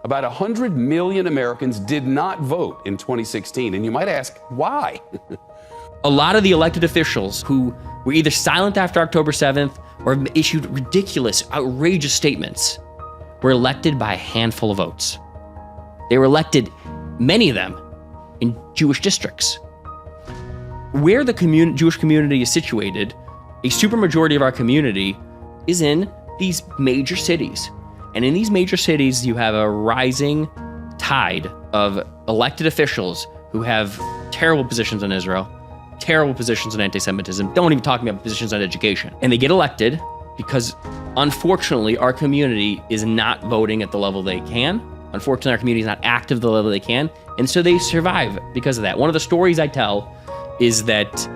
About 100 million Americans did not vote in 2016. And you might ask, why? A lot of the elected officials who were either silent after October 7th or issued ridiculous, outrageous statements were elected by a handful of votes. They were elected, many of them, in Jewish districts. Where the Jewish community is situated, a supermajority of our community is in these major cities. And in these major cities, you have a rising tide of elected officials who have terrible positions on Israel, terrible positions on anti-Semitism, don't even talk about positions on education. And they get elected because, unfortunately, our community is not voting at the level they can. Unfortunately, our community is not active at the level they can. And so they survive because of that. One of the stories I tell is that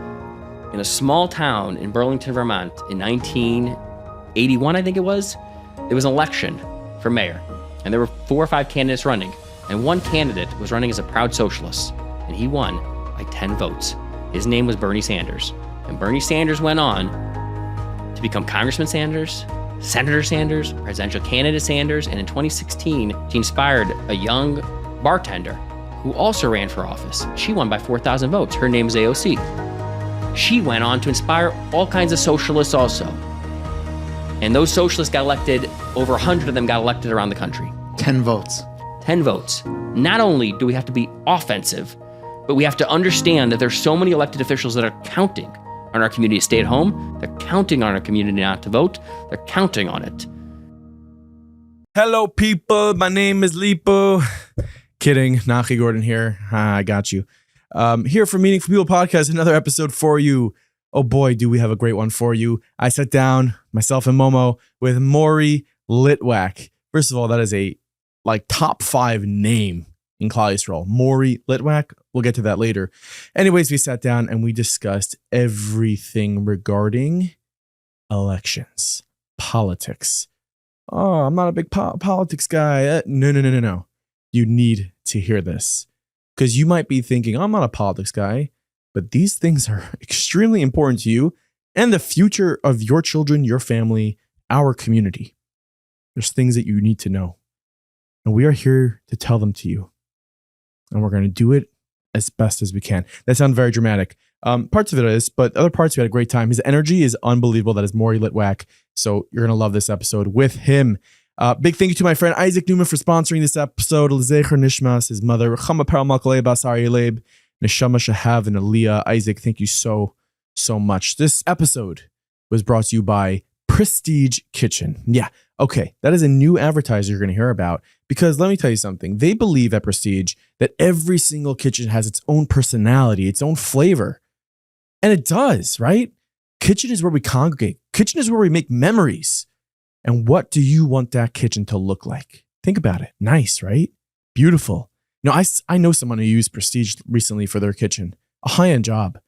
in a small town in Burlington, Vermont, in 1981, I think it was, there was an election for mayor. And there were 4 or 5 candidates running. And one candidate was running as a proud socialist. And he won by 10 votes. His name was Bernie Sanders. And Bernie Sanders went on to become Congressman Sanders, Senator Sanders, presidential candidate Sanders, and in 2016, he inspired a young bartender who also ran for office. She won by 4,000 votes. Her name is AOC. She went on to inspire all kinds of socialists also. And those socialists got elected, over 100 of them got elected around the country. 10 votes. 10 votes. Not only do we have to be offensive, but we have to understand that there's so many elected officials that are counting on our community to stay at home. They're counting on our community not to vote. They're counting on it. Hello, people. My name is Lipo. Kidding. Nachi Gordon here. I got you. Here for Meaningful People Podcast, another episode for you. Oh boy, do we have a great one for you. I sat down, myself and Momo, with Maury Litwack. First of all, that is a top 5 name in Klal Yisrael. Maury Litwack. We'll get to that later. Anyways, we sat down and we discussed everything regarding elections, politics. Oh, I'm not a big politics guy. No. You need to hear this because you might be thinking, I'm not a politics guy, but these things are extremely important to you and the future of your children, your family, our community. There's things that you need to know. And we are here to tell them to you. And we're going to do it as best as we can. That sounds very dramatic. Parts of it is, but other parts we had a great time. His energy is unbelievable. That is Maury Litwack. So you're going to love this episode with him. Big thank you to my friend Isaac Newman for sponsoring this episode. L'zecher Nishmas, his mother, Chama Paramalkalei Basar Yeleb, Neshama Shahav and Aliyah. Isaac, thank you so much. This episode was brought to you by Prestige Kitchen. Yeah, okay. That is a new advertiser you're going to hear about because let me tell you something. They believe at Prestige that every single kitchen has its own personality, its own flavor. And it does, right? Kitchen is where we congregate. Kitchen is where we make memories. And what do you want that kitchen to look like? Think about it. Nice, right? Beautiful. Now, I know someone who used Prestige recently for their kitchen, a high-end job.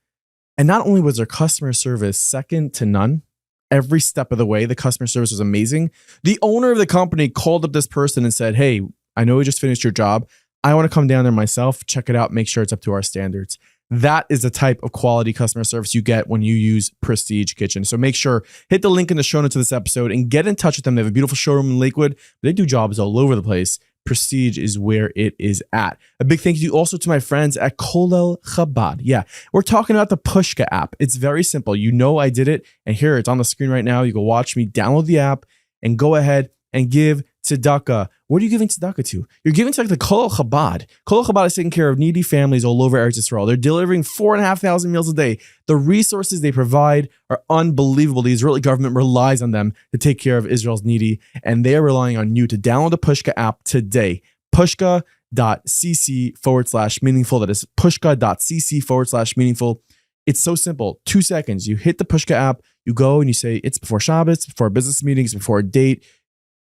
And not only was their customer service second to none, every step of the way, the customer service was amazing. The owner of the company called up this person and said, hey, I know we just finished your job. I want to come down there myself, check it out, make sure it's up to our standards. That is the type of quality customer service you get when you use Prestige Kitchen. So make sure, hit the link in the show notes of this episode and get in touch with them. They have a beautiful showroom in Lakewood. They do jobs all over the place. Prestige is where it is at. A big thank you also to my friends at Colel Chabad. Yeah, we're talking about the Pushka app. It's very simple. You know I did it. And here, it's on the screen right now. You can watch me download the app and go ahead and give tzedakah. What are you giving tzedakah to? You're giving tzedakah to Colel Chabad. Colel Chabad is taking care of needy families all over Eretz Yisrael. They're delivering 4,500 meals a day. The resources they provide are unbelievable. The Israeli government relies on them to take care of Israel's needy, and they are relying on you to download the Pushka app today. Pushka.cc/meaningful. That is pushka.cc/meaningful. It's so simple. 2 seconds. You hit the Pushka app. You go and you say, it's before Shabbos, it's before a business meeting, it's before a date.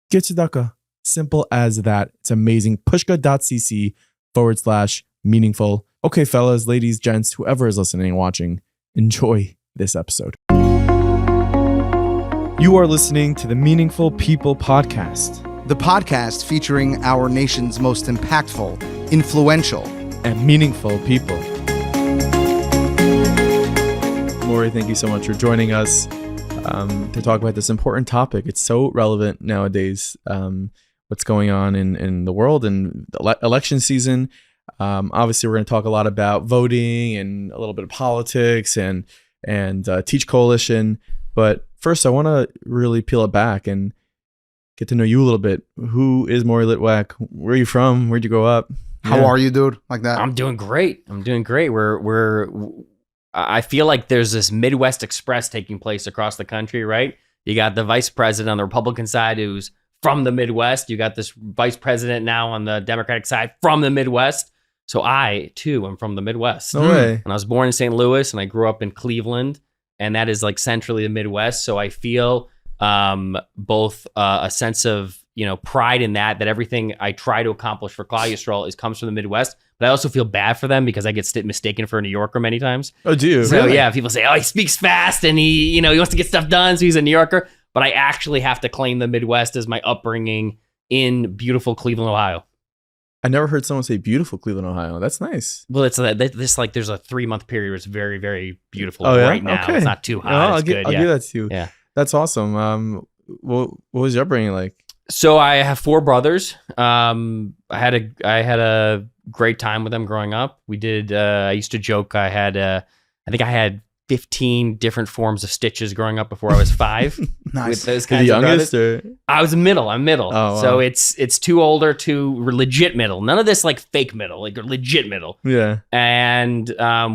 Get tzedakah. Simple as that. It's amazing. Pushka.cc/meaningful. Okay, fellas, ladies, gents, whoever is listening and watching, enjoy this episode. You are listening to the Meaningful People Podcast. The podcast featuring our nation's most impactful, influential, and meaningful people. Mory, thank you so much for joining us to talk about this important topic. It's so relevant nowadays. what's going on in the world and election season. Obviously, we're going to talk a lot about voting and a little bit of politics and Teach Coalition. But first, I want to really peel it back and get to know you a little bit. Who is Maury Litwack? Where are you from? Where'd you grow up? How are you, dude? Like that? I'm doing great. I feel like there's this Midwest Express taking place across the country, right? You got the vice president on the Republican side who's from the Midwest. You got this vice president now on the Democratic side from the Midwest. So I, too, am from the Midwest. No way. And I was born in St. Louis, and I grew up in Cleveland, and that is like centrally the Midwest. So I feel both a sense of pride in that everything I try to accomplish for Klal Yisrael comes from the Midwest. But I also feel bad for them because I get mistaken for a New Yorker many times. Oh, do you? So Really? yeah, people say, oh, he speaks fast and he wants to get stuff done, so he's a New Yorker. But I actually have to claim the Midwest as my upbringing in beautiful Cleveland, Ohio. I never heard someone say beautiful Cleveland, Ohio. That's nice. Well, it's this like there's a 3-month period where it's very, very beautiful Oh, yeah? right now. Okay. It's not too hot. No, It's good. I'll Yeah. give that to you. Yeah. That's awesome. What was your upbringing like? So I have 4 brothers. I had a great time with them growing up. We did. I used to joke. I think I had 15 different forms of stitches growing up before I was 5. Nice. With those The kinds of brothers. youngest, or I was middle. I'm middle. Oh, wow. So it's 2 older, 2 legit middle. None of this like fake middle, like legit middle. yeah. And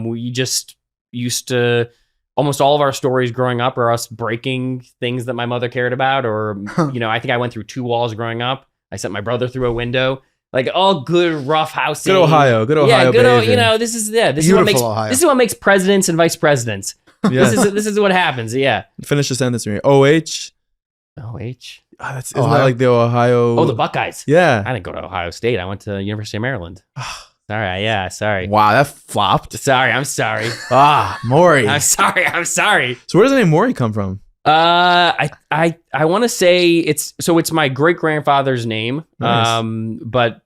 we just used to. Almost all of our stories growing up are us breaking things that my mother cared about, or I think I went through 2 walls growing up. I sent my brother through a window. Like all good rough housing. Good Ohio. Good Ohio. Yeah, good. baby. This is what Beautiful makes Ohio. this is what makes presidents and vice presidents. Yeah. This is what happens. Yeah. Finish the sentence for me. OH. OH. Isn't Ohio. that like the Ohio? Oh, the Buckeyes. Yeah. I didn't go to Ohio State. I went to University of Maryland. Sorry. Yeah. Sorry. Wow, that flopped. Sorry. I'm sorry. Maury. I'm sorry. So where does the name Maury come from? I want to say it's my great grandfather's name. Nice. But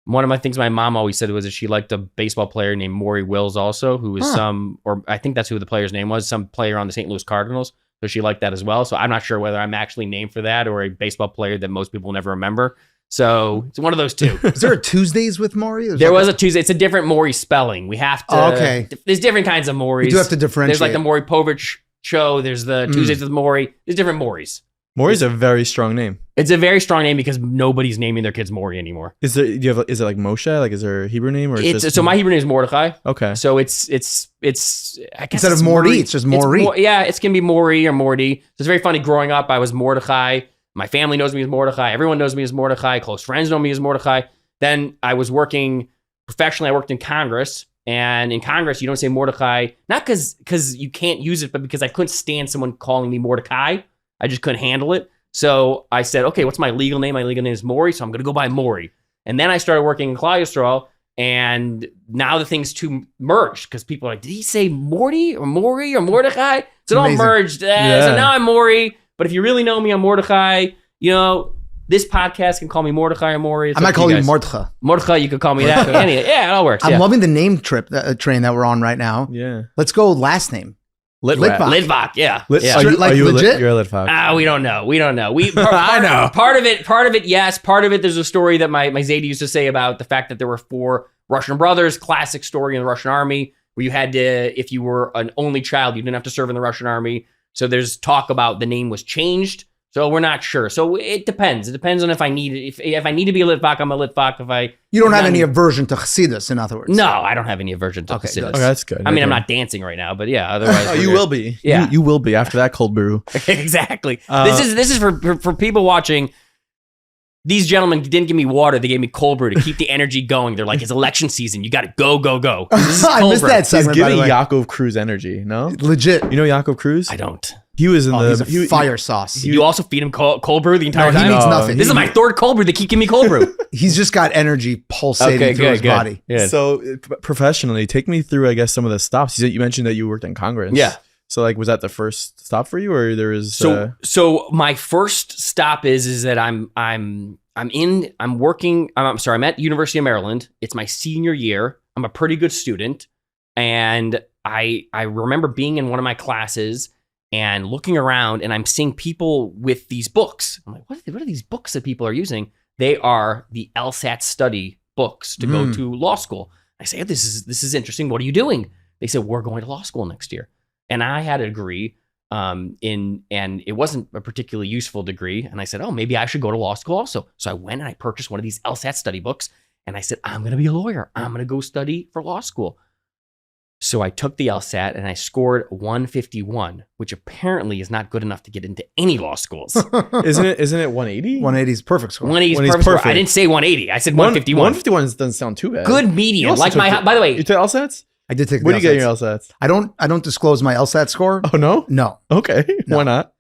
one of my things my mom always said was that she liked a baseball player named Maury Wills also, who was or I think that's who the player's name was, some player on the St. Louis Cardinals. So she liked that as well. So I'm not sure whether I'm actually named for that or a baseball player that most people will never remember. So it's one of those 2. Is there a Tuesdays with Maury? There was a Tuesday. It's a different Maury spelling. We have to. Oh, okay. There's different kinds of Maurys. We do have to differentiate. There's like the Maury Povich show. There's the Tuesdays with Maury. There's different Maurys. Maury's a very strong name. It's a very strong name because nobody's naming their kids Maury anymore. Is it like Moshe? Like, is there a Hebrew name, or it's just, So my Hebrew name is Mordechai. Okay. So it's I guess Instead it's of Morty, it's just Maury. It's gonna be Mory or Morty. So it's very funny. Growing up, I was Mordechai. My family knows me as Mordechai. Everyone knows me as Mordechai. Close friends know me as Mordechai. Then I was working professionally. I worked in Congress. And in Congress, you don't say Mordechai, not because you can't use it, but because I couldn't stand someone calling me Mordecai. I just couldn't handle it. So I said, okay, what's my legal name? My legal name is Mory, so I'm going to go by Mory. And then I started working in Klal Yisrael, and now the things two merged because people are like, did he say Morty or Mory or Mordecai? So it all Amazing. merged. So now I'm Mory, but if you really know me, I'm Mordecai. This podcast can call me Mordecai or Mory. I might call you Mordcha. Mordecai, you could call me that. Yeah, it all works. I'm loving the name train that we're on right now. Yeah. Let's go last name. Litwack. Lidbach, yeah. Yeah. Like legit? You're a Litwack. We don't know. We I know. Part of it, yes. Part of it, there's a story that my Zaydi used to say about the fact that there were 4 Russian brothers, classic story in the Russian army, where you had to, if you were an only child, you didn't have to serve in the Russian army. So there's talk about the name was changed. So we're not sure. So it depends. It depends on if I need it. If I need to be a Litvak, I'm a Litvak. You don't have any aversion to Chassidus, in other words. No, I don't have any aversion to Okay, Chassidus. good. Okay, that's good. I mean, I'm Okay. not dancing right now, but yeah. Otherwise, Oh, we're you good. will be. Yeah. You will be after that cold brew. Exactly. This is for people watching. These gentlemen didn't give me water; they gave me cold brew to keep the energy going. They're like, "It's election season; you got to go, go, go." This is I cold missed brew. that He's segment, by the giving way. Yaakov Cruz energy. No, Legit. you know Yaakov Cruz? I don't. He was in He's the a fire sauce. You also feed him cold brew the entire No, he time. needs nothing. This is my 3rd cold brew. They keep giving me cold brew. He's just got energy pulsating through his body. Yeah. So professionally, take me through, I guess, some of the stops. You mentioned that you worked in Congress. Yeah. So like, was that the first stop for you, or there was? So my first stop is that I'm at University of Maryland. It's my senior year. I'm a pretty good student, and I remember being in one of my classes, and looking around, and I'm seeing people with these books. I'm like, what are these books that people are using? They are the LSAT study books to go to law school. I say, this is interesting. What are you doing? They said, we're going to law school next year. And I had a degree and it wasn't a particularly useful degree. And I said, oh, maybe I should go to law school also. So I went and I purchased one of these LSAT study books. And I said, I'm going to be a lawyer. I'm going to go study for law school. So I took the LSAT and I scored 151, which apparently is not good enough to get into any law schools. Isn't it 180? 180 is perfect score. 180 is perfect score. I didn't say 180. I said 151. 151 doesn't sound too bad. Good medium. Like by the way. You took LSATs? I did take. Where do you get your LSATs? I don't disclose my LSAT score. Oh no? No. Okay. No. Why not?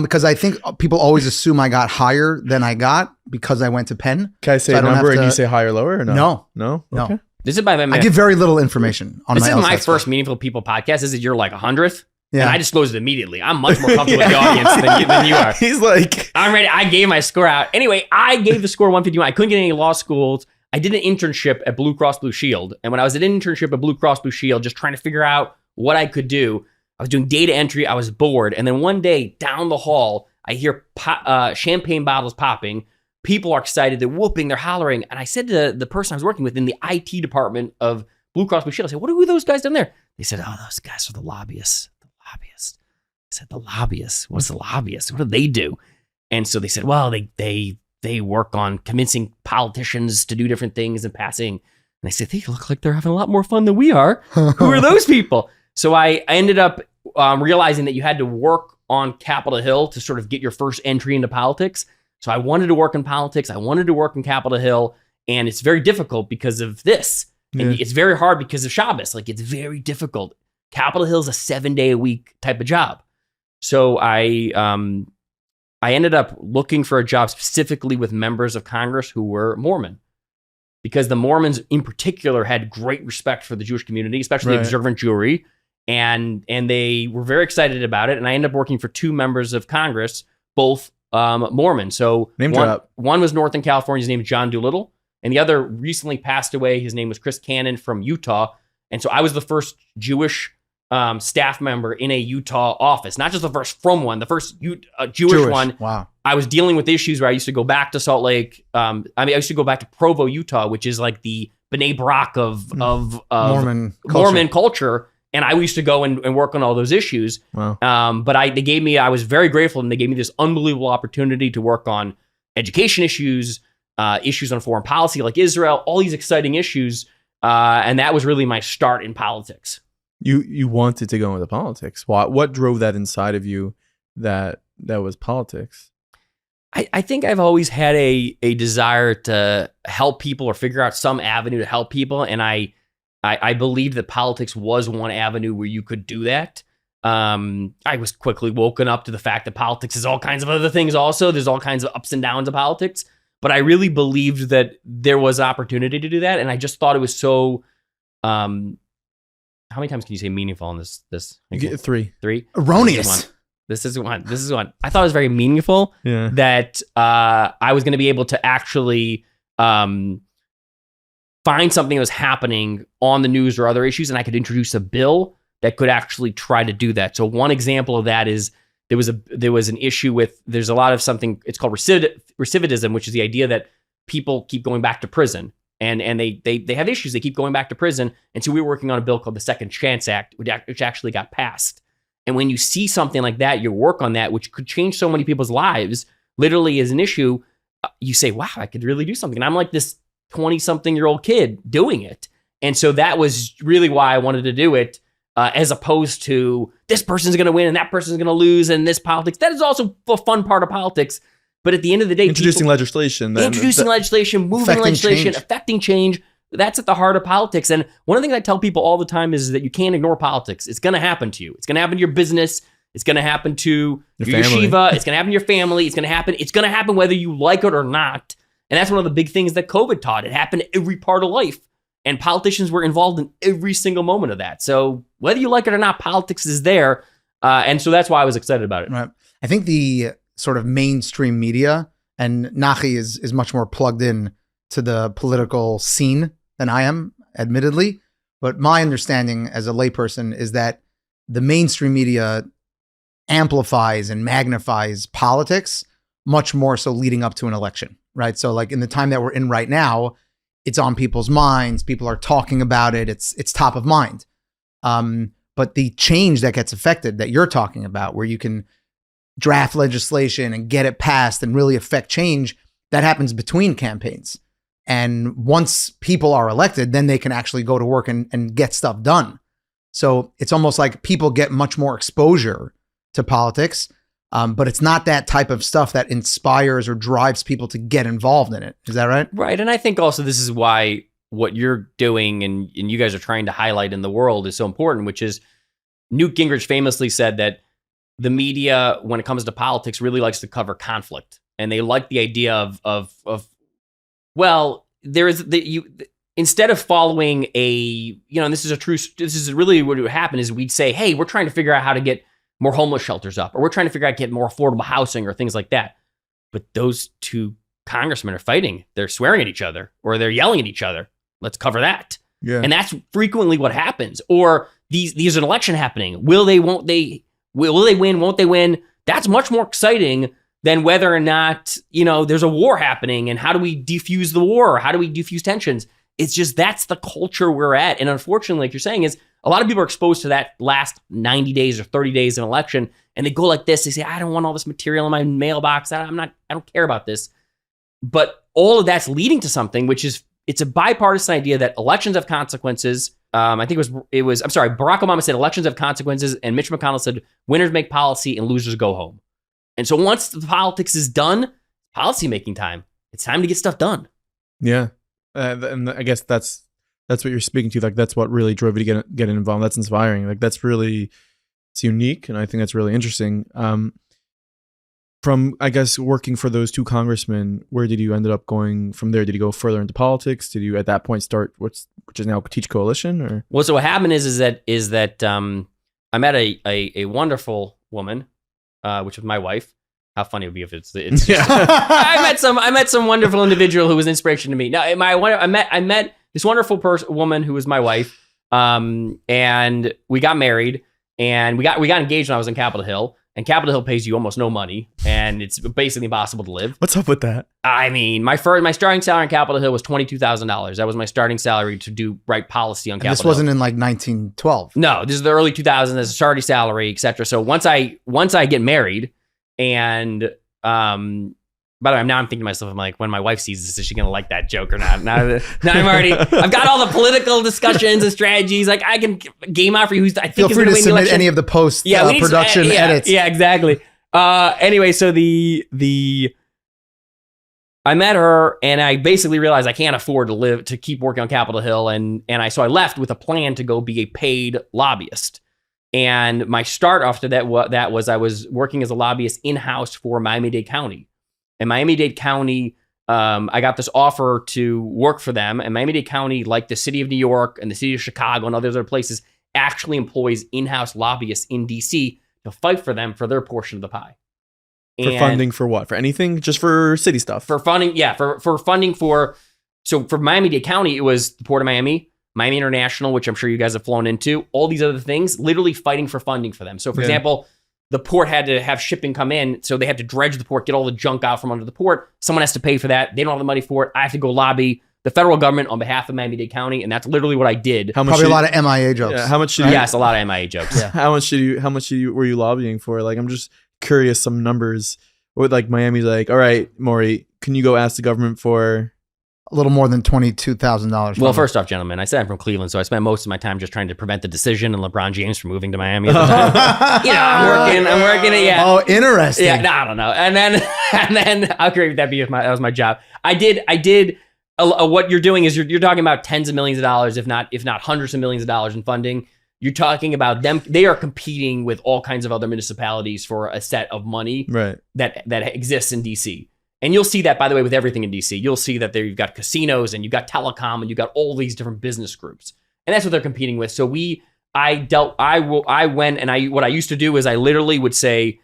Because I think people always assume I got higher than I got because I went to Penn. Can I say a number and you say higher or lower or no? No. No? No. Okay. This is I give very little information on my LSAT This is my score. first Meaningful People podcast. This is your like 100th. Yeah. And I disclosed it immediately. I'm much more comfortable with the audience than you are. He's like, I'm ready. I gave my score out. Anyway, I gave the score 151. I couldn't get any law schools. I did an internship at Blue Cross Blue Shield. And when I was at an internship at Blue Cross Blue Shield, just trying to figure out what I could do, I was doing data entry. I was bored. And then one day down the hall, I hear champagne bottles popping. People are excited. They're whooping. They're hollering. And I said to the person I was working with in the IT department of Blue Cross Blue Shield, I said, what are those guys down there? They said, oh, those guys are the lobbyists. The lobbyists. I said, the lobbyists? What's the lobbyists? What do they do? And so they said, well, they work on convincing politicians to do different things and passing. And I said, they look like they're having a lot more fun than we are. Who are those people? So I ended up realizing that you had to work on Capitol Hill to sort of get your first entry into politics. So I wanted to work in politics. I wanted to work in Capitol Hill. And it's very difficult because of this. And it's very hard because of Shabbos. Like, it's very difficult. Capitol Hill is a 7-day-a-week type of job. So I ended up looking for a job specifically with members of Congress who were Mormon, because the Mormons in particular had great respect for the Jewish community, especially observant Jewry, and they were very excited about it. And I ended up working for 2 members of Congress, both Mormon. So one was Northern California. His name is John Doolittle. And the other recently passed away. His name was Chris Cannon from Utah. And so I was the first Jewish staff member in a Utah office, not just the first from one, the first Jewish one. Wow. I was dealing with issues where I used to go back to Salt Lake. I used to go back to Provo, Utah, which is like the B'nai B'rak of Mormon culture. And I used to go and work on all those issues. Wow. But I was very grateful, and they gave me this unbelievable opportunity to work on education issues, issues on foreign policy like Israel, all these exciting issues. And that was really my start in politics. You wanted to go into politics. What drove that inside of you that was politics? I think I've always had a desire to help people or figure out some avenue to help people. And I believed that politics was one avenue where you could do that. I was quickly woken up to the fact that politics is all kinds of other things also. There's all kinds of ups and downs of politics. But I really believed that there was opportunity to do that. And I just thought it was so... how many times can you say meaningful on this? You get 3. 3? Erroneous. This is one. I thought it was very meaningful that I was going to be able to actually find something that was happening on the news or other issues, and I could introduce a bill that could actually try to do that. So one example of that is there was an issue with, there's a lot of something, it's called recidivism, which is the idea that people keep going back to prison. And they have issues. They keep going back to prison. And so we were working on a bill called the Second Chance Act, which actually got passed. And when you see something like that, you work on that, which could change so many people's lives, literally as an issue, you say, wow, I could really do something. And I'm like this 20-something-year-old kid doing it. And so that was really why I wanted to do it, as opposed to this person's going to win and that person's going to lose and this politics. That is also a fun part of politics. But at the end of the day, introducing legislation, moving legislation, affecting change. That's at the heart of politics. And one of the things I tell people all the time is that you can't ignore politics. It's going to happen to you. It's going to happen to your business. It's going to happen to your yeshiva. It's going to happen to your family. It's going to happen whether you like it or not. And that's one of the big things that COVID taught. It happened in every part of life. And politicians were involved in every single moment of that. So whether you like it or not, politics is there. And so that's why I was excited about it. Right. I think the sort of mainstream media, and Nachi is much more plugged in to the political scene than I am, admittedly. But my understanding as a layperson is that the mainstream media amplifies and magnifies politics much more so leading up to an election, right? So like in the time that we're in right now, it's on people's minds. People are talking about it. It's top of mind. But the change that gets affected that you're talking about, where you can draft legislation and get it passed and really affect change, that happens between campaigns. And once people are elected, then they can actually go to work and get stuff done. So it's almost like people get much more exposure to politics, but it's not that type of stuff that inspires or drives people to get involved in it. Is that right? Right. And I think also this is why what you're doing and you guys are trying to highlight in the world is so important, which is Newt Gingrich famously said that the media, when it comes to politics, really likes to cover conflict. And they like the idea of well, there is instead of following and this is really what would happen is we'd say, hey, we're trying to figure out how to get more homeless shelters up, or we're trying to figure out how to get more affordable housing or things like that. But those two congressmen are fighting. They're swearing at each other or they're yelling at each other. Let's cover that. Yeah. And that's frequently what happens. Or there's an election happening. Will they, won't they? Will they win? Won't they win? That's much more exciting than whether or not, there's a war happening and how do we defuse the war or how do we defuse tensions? It's just that's the culture we're at. And unfortunately, like you're saying, is a lot of people are exposed to that last 90 days or 30 days of an election and they go like this. They say, I don't want all this material in my mailbox. I don't care about this. But all of that's leading to something, which is it's a bipartisan idea that elections have consequences. I think Barack Obama said elections have consequences, and Mitch McConnell said winners make policy and losers go home. And so once the politics is done, policy making time. It's time to get stuff done. Yeah, and I guess that's what you're speaking to. Like that's what really drove you to get involved. That's inspiring. Like it's unique, and I think that's really interesting. From I guess working for those two congressmen, where did you end up going from there? Did you go further into politics? Did you at that point start which is now Teach Coalition? Or well, so what happened is that I met a wonderful woman, which was my wife. How funny it would be if it's just, I met some wonderful individual who was inspiration to me. Now I met this wonderful woman who was my wife, and we got married and we got engaged when I was in Capitol Hill. And Capitol Hill pays you almost no money, and it's basically impossible to live. What's up with that? I mean, my starting salary on Capitol Hill was $22,000. That was my starting salary to write policy on Capitol Hill. This wasn't in like 1912. No, this is the early 2000s. As a starting salary, etc. So once I get married, and by the way, now I'm thinking to myself, I'm like, when my wife sees this, is she gonna like that joke or not? Now I've got all the political discussions and strategies. Like I can game out for you. I think feel free to submit any of the post production edits. Yeah, exactly. Anyway, so I met her and I basically realized I can't afford to keep working on Capitol Hill, and so I left with a plan to go be a paid lobbyist. And my start after that was I was working as a lobbyist in-house for Miami-Dade County. And Miami-Dade County, I got this offer to work for them. And Miami-Dade County, like the city of New York and the city of Chicago and other places, actually employs in-house lobbyists in D.C. to fight for them for their portion of the pie. For funding for what? For anything? Just for city stuff? For funding, yeah. For funding for Miami-Dade County, it was the Port of Miami, Miami International, which I'm sure you guys have flown into, all these other things, literally fighting for funding for them. So, for example, the port had to have shipping come in, so they had to dredge the port, get all the junk out from under the port. Someone has to pay for that. They don't have the money for it. I have to go lobby the federal government on behalf of Miami-Dade County, and that's literally what I did. Probably a lot of MIA jokes. Yeah, how much? Yes, a lot of MIA jokes. Yeah. How much were you lobbying for? Like, I'm just curious. Some numbers. With like Miami's like, all right, Mory, can you go ask the government for a little more than $22,000? Well, first off, gentlemen, I said I'm from Cleveland, so I spent most of my time just trying to prevent the decision and LeBron James from moving to Miami at the time. I'm working it. Yeah. Oh, interesting. Yeah, no, I don't know. And then how great would that be if that was my job? I did. What you're doing is you're talking about tens of millions of dollars, if not hundreds of millions of dollars in funding. You're talking about them. They are competing with all kinds of other municipalities for a set of money that exists in DC. And you'll see that, by the way, with everything in DC. You'll see that you've got casinos and you've got telecom and you've got all these different business groups. And that's what they're competing with. So what I used to do is I literally would say,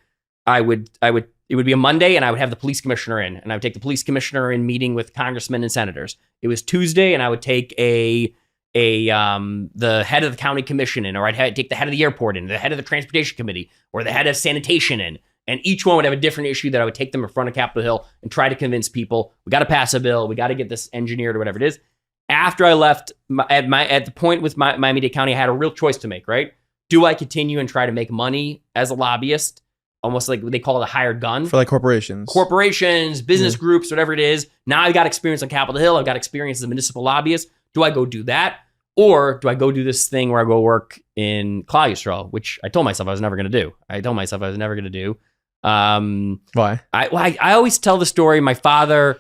it would be a Monday and I would have the police commissioner in, and I would take the police commissioner in meeting with congressmen and senators. It was Tuesday and I would take a the head of the county commission in, or I'd take the head of the airport in, the head of the transportation committee, or the head of sanitation in. And each one would have a different issue that I would take them in front of Capitol Hill and try to convince people, we got to pass a bill, we got to get this engineered or whatever it is. After I left, at the point with Miami Dade County, I had a real choice to make, right? Do I continue and try to make money as a lobbyist? Almost like they call it a hired gun. For like corporations. Business groups, whatever it is. Now I've got experience on Capitol Hill. I've got experience as a municipal lobbyist. Do I go do that? Or do I go do this thing where I go work in Colel Yisrael, which I told myself I was never going to do. Why? I always tell the story. My father's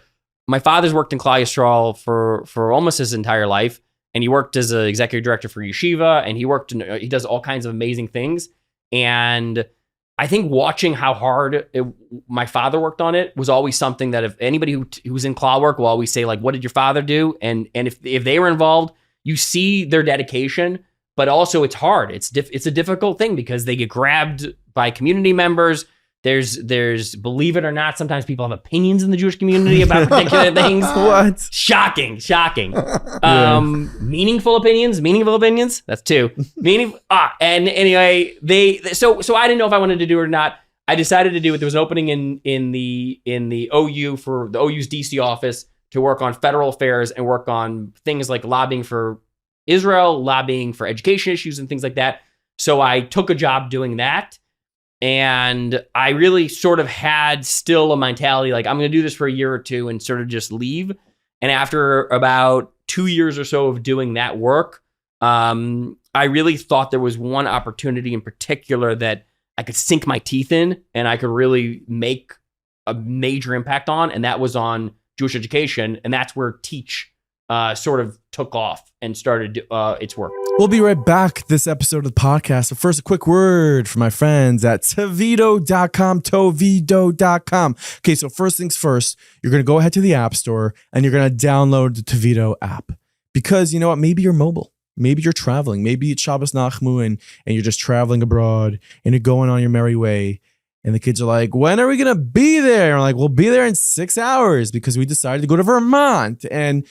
worked in Colel Yisrael for almost his entire life. And he worked as an executive director for Yeshiva, and he does all kinds of amazing things. And I think watching how hard my father worked on it was always something that if anybody who was in Colel work will always say, like, what did your father do? And if they were involved, you see their dedication, but also it's hard. It's a difficult thing because they get grabbed by community members. There's believe it or not, sometimes people have opinions in the Jewish community about particular things. What? Shocking. Meaningful opinions. That's two. And anyway, so I didn't know if I wanted to do it or not. I decided to do it. There was an opening in the OU for the OU's DC office to work on federal affairs and work on things like lobbying for Israel, lobbying for education issues and things like that. So I took a job doing that. And I really sort of had still a mentality like, I'm going to do this for a year or two and sort of just leave. And after about 2 years or so of doing that work, I really thought there was one opportunity in particular that I could sink my teeth in and I could really make a major impact on. And that was on Jewish education. And that's where Teach sort of took off and started its work. We'll be right back this episode of the podcast. But first, a quick word for my friends at Toveedo.com, Toveedo.com. Okay, so first things first, you're going to go ahead to the App Store and you're going to download the Toveedo app. Because you know what? Maybe you're mobile. Maybe you're traveling. Maybe it's Shabbos Nachmu and you're just traveling abroad and you're going on your merry way. And the kids are like, when are we going to be there? And I'm like, we'll be there in 6 hours because we decided to go to Vermont. And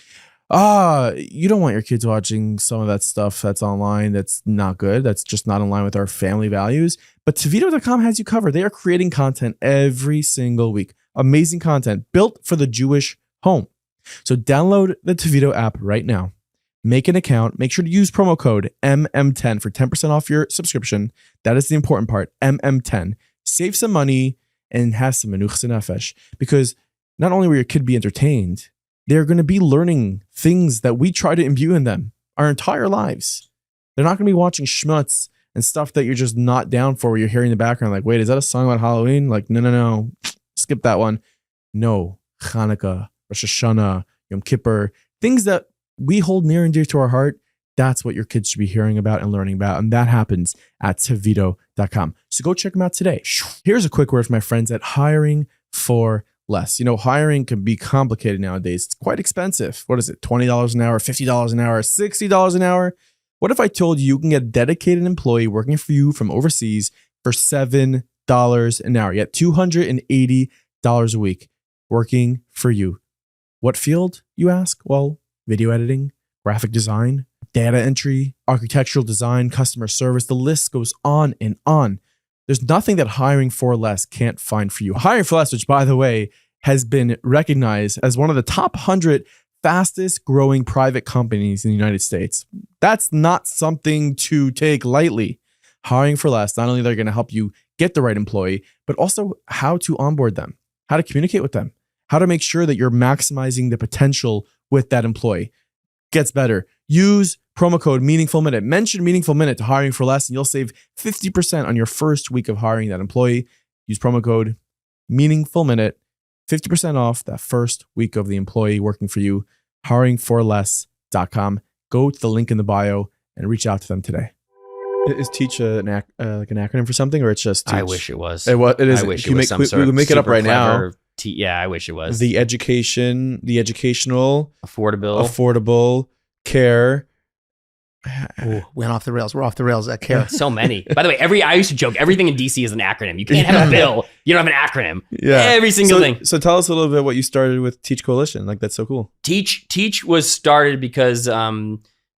you don't want your kids watching some of that stuff that's online. That's not good. That's just not in line with our family values. But Toveedo.com has you covered. They are creating content every single week. Amazing content built for the Jewish home. So download the Toveedo app right now. Make an account. Make sure to use promo code MM10 for 10% off your subscription. That is the important part. MM10. Save some money and have some menuchas nefesh. Because not only will your kid be entertained, they're going to be learning things that we try to imbue in them our entire lives. They're not going to be watching schmutz and stuff that you're just not down for, where you're hearing in the background like, wait, is that a song about Halloween? Like, no. Skip that one. No. Hanukkah, Rosh Hashanah, Yom Kippur, things that we hold near and dear to our heart. That's what your kids should be hearing about and learning about. And that happens at Toveedo.com. So go check them out today. Here's a quick word for my friends at Hiring for Less. You know, hiring can be complicated nowadays. It's quite expensive. What is it? $20 an hour, $50 an hour, $60 an hour? What if I told you can get a dedicated employee working for you from overseas for $7 an hour? Yet $280 a week working for you. What field, you ask? Well, video editing, graphic design, data entry, architectural design, customer service. The list goes on and on. There's nothing that Hiring for Less can't find for you. Hiring for Less, which by the way, has been recognized as one of the top 100 fastest growing private companies in the United States. That's not something to take lightly. Hiring for Less, not only they're going to help you get the right employee, but also how to onboard them, how to communicate with them, how to make sure that you're maximizing the potential with that employee. Gets better. Use promo code Meaningful Minute. Mention Meaningful Minute to Hiring for Less, and you'll save 50% on your first week of hiring that employee. Use promo code Meaningful Minute, 50% off that first week of the employee working for you. Hiringforless.com. Go to the link in the bio and reach out to them today. Is Teach like an acronym for something, or it's just Teach? I wish it was. It is. I wish it was we can make it up right now. Yeah, I wish it was. The educational, affordable care. Ooh, went off the rails. We're off the rails at care. So many. By the way, I used to joke, everything in DC is an acronym. You can't have a bill. You don't have an acronym. Yeah. Every single thing. So tell us a little bit what you started with Teach Coalition. Like, that's so cool. Teach was started because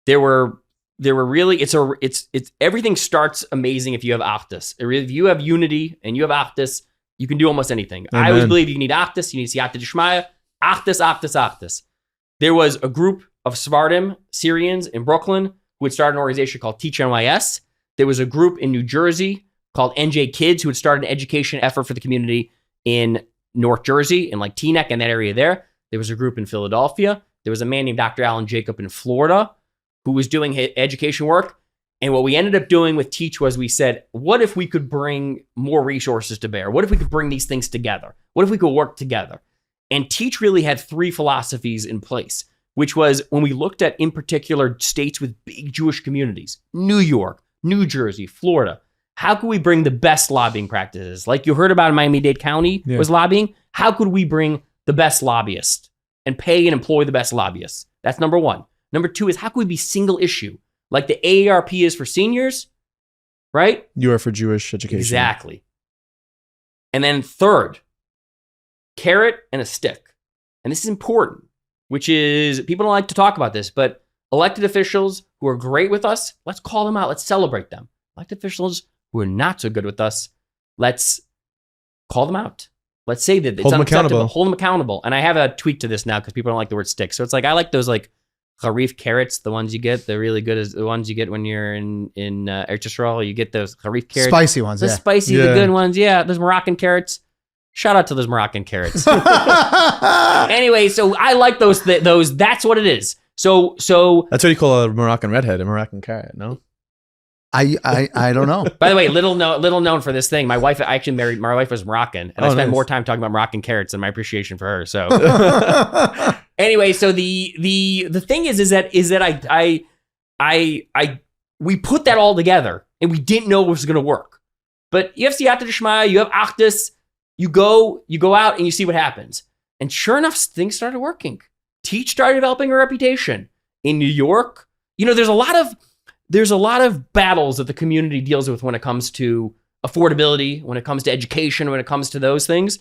there were really, it's everything starts amazing if you have achdus. If you have unity and you have achdus, you can do almost anything. Amen. I always believe you need achdus, you need siyata d'shmaya, achdus. There was a group of Sephardim, Syrians in Brooklyn who had started an organization called Teach NYS. There was a group in New Jersey called NJ Kids who had started an education effort for the community in North Jersey, in like Teaneck and that area there. There was a group in Philadelphia. There was a man named Dr. Alan Jacob in Florida who was doing education work. And what we ended up doing with Teach was we said, what if we could bring more resources to bear? What if we could bring these things together? What if we could work together? And Teach really had 3 philosophies in place, which was when we looked at, in particular, states with big Jewish communities, New York, New Jersey, Florida, how could we bring the best lobbying practices? Like you heard about in Miami Dade County was lobbying. How could we bring the best lobbyists and pay and employ the best lobbyists? That's number 1. Number 2 is how could we be single issue? Like the AARP is for seniors, right? You are for Jewish education. Exactly. And then 3rd, carrot and a stick. And this is important, which is, people don't like to talk about this, but elected officials who are great with us, let's call them out. Let's celebrate them. Elected officials who are not so good with us, let's call them out. Let's say that it's unacceptable. Hold them accountable. And I have a tweak to this now because people don't like the word stick. So it's like, I like those like harif carrots, the ones you get. They're really good as the ones you get when you're in Eretz Yisrael. You get those harif carrots. Spicy ones, the spicy, the good ones. Yeah, those Moroccan carrots. Shout out to those Moroccan carrots. Anyway, so I like those. That's what it is. So that's what you call a Moroccan redhead, a Moroccan carrot, no? I don't know. By the way, little known for this thing. My wife, I actually married. My wife was Moroccan, and I spent more time talking about Moroccan carrots than my appreciation for her. So anyway, so the thing is that we put that all together, and we didn't know it was going to work. But you have siyata d'shmaya, you have achdus, you go out and you see what happens. And sure enough, things started working. Teach started developing a reputation in New York. You know, there's a lot of battles that the community deals with when it comes to affordability, when it comes to education, when it comes to those things.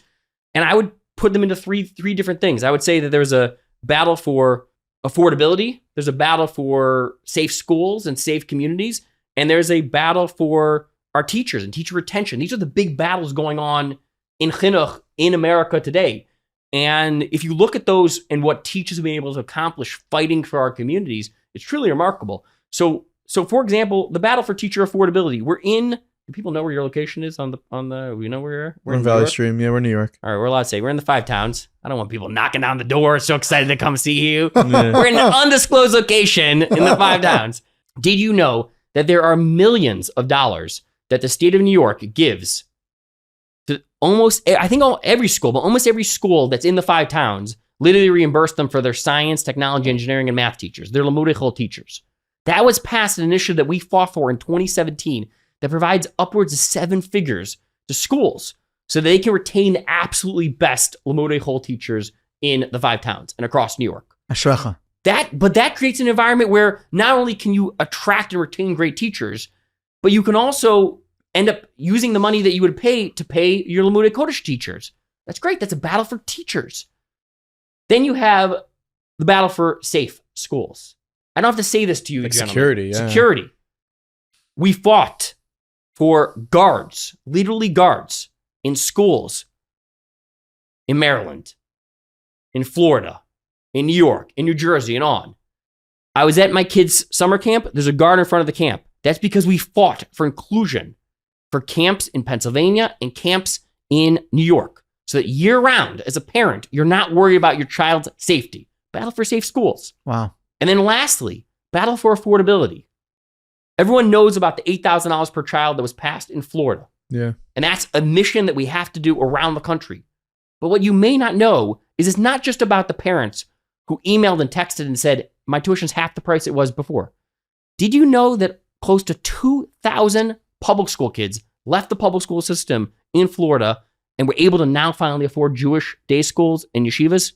And I would put them into three different things. I would say that there's a battle for affordability, there's a battle for safe schools and safe communities, and there's a battle for our teachers and teacher retention. These are the big battles going on in chinuch in America today. And if you look at those and what teachers have been able to accomplish fighting for our communities, it's truly remarkable. So for example, the battle for teacher affordability. Do people know where your location is on the we know where you're? We're in Valley Stream. Yeah, we're in New York. All right, we're allowed to say we're in the 5 towns. I don't want people knocking down the door, so excited to come see you. Yeah. We're in an undisclosed location in the 5 towns. Did you know that there are millions of dollars that the state of New York gives to almost every school that's in the 5 towns, literally reimburse them for their science, technology, engineering, and math teachers. They're limudei chol teachers. That was passed an initiative that we fought for in 2017 that provides upwards of 7 figures to schools so that they can retain the absolutely best limudei chol teachers in the 5 towns and across New York. Ashrecha. But that creates an environment where not only can you attract and retain great teachers, but you can also end up using the money that you would pay to pay your limudei kodesh teachers. That's great. That's a battle for teachers. Then you have the battle for safe schools. I don't have to say this to you, like gentlemen. Security, yeah. Security. We fought for guards, literally guards, in schools in Maryland, in Florida, in New York, in New Jersey, and on. I was at my kids' summer camp. There's a guard in front of the camp. That's because we fought for inclusion for camps in Pennsylvania and camps in New York. So that year-round, as a parent, you're not worried about your child's safety. Battle for safe schools. Wow. And then lastly, battle for affordability. Everyone knows about the $8,000 per child that was passed in Florida. Yeah. And that's a mission that we have to do around the country. But what you may not know is it's not just about the parents who emailed and texted and said, my tuition's half the price it was before. Did you know that close to 2,000 public school kids left the public school system in Florida and were able to now finally afford Jewish day schools and yeshivas?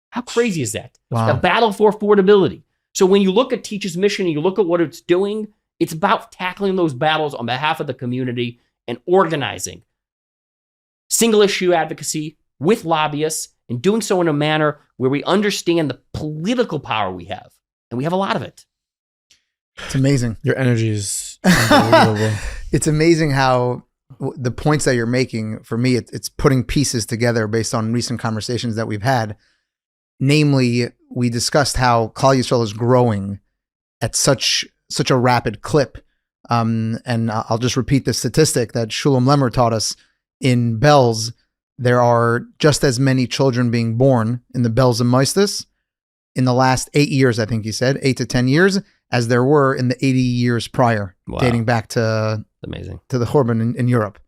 How crazy is that? Wow. The battle for affordability. So when you look at Teach's mission and you look at what it's doing, it's about tackling those battles on behalf of the community and organizing single issue advocacy with lobbyists and doing so in a manner where we understand the political power we have. And we have a lot of it. It's amazing. Your energy is unbelievable. It's amazing how the points that you're making, for me, it's putting pieces together based on recent conversations that we've had. Namely, we discussed how Klal Yisrael is growing at such a rapid clip. And I'll just repeat the statistic that Shulam Lemmer taught us. In Belz, there are just as many children being born in the Belz and Moistus in the last 8 years, I think he said, 8 to 10 years, as there were in the 80 years prior, dating back to Amazing. To the Churban in Europe.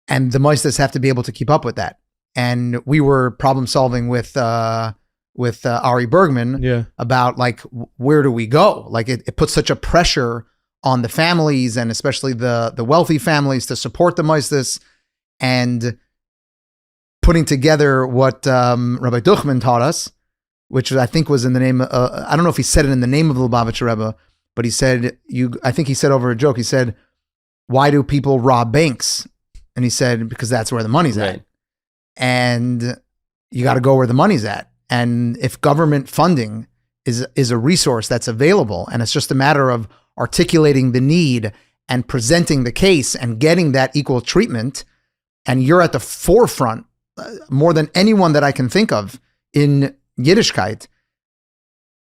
And the Moistus have to be able to keep up with that. And we were problem solving with Ari Bergman about like, where do we go? Like it puts such a pressure on the families and especially the wealthy families to support the Moistus, and putting together what Rabbi Duchman taught us, which I think was in the name, I don't know if he said it in the name of the Lubavitcher Rebbe, but he said, I think he said over a joke, he said, why do people rob banks? And he said, because that's where the money's at. And you got to go where the money's at. And if government funding is a resource that's available, and it's just a matter of articulating the need and presenting the case and getting that equal treatment, and you're at the forefront more than anyone that I can think of in Yiddishkeit,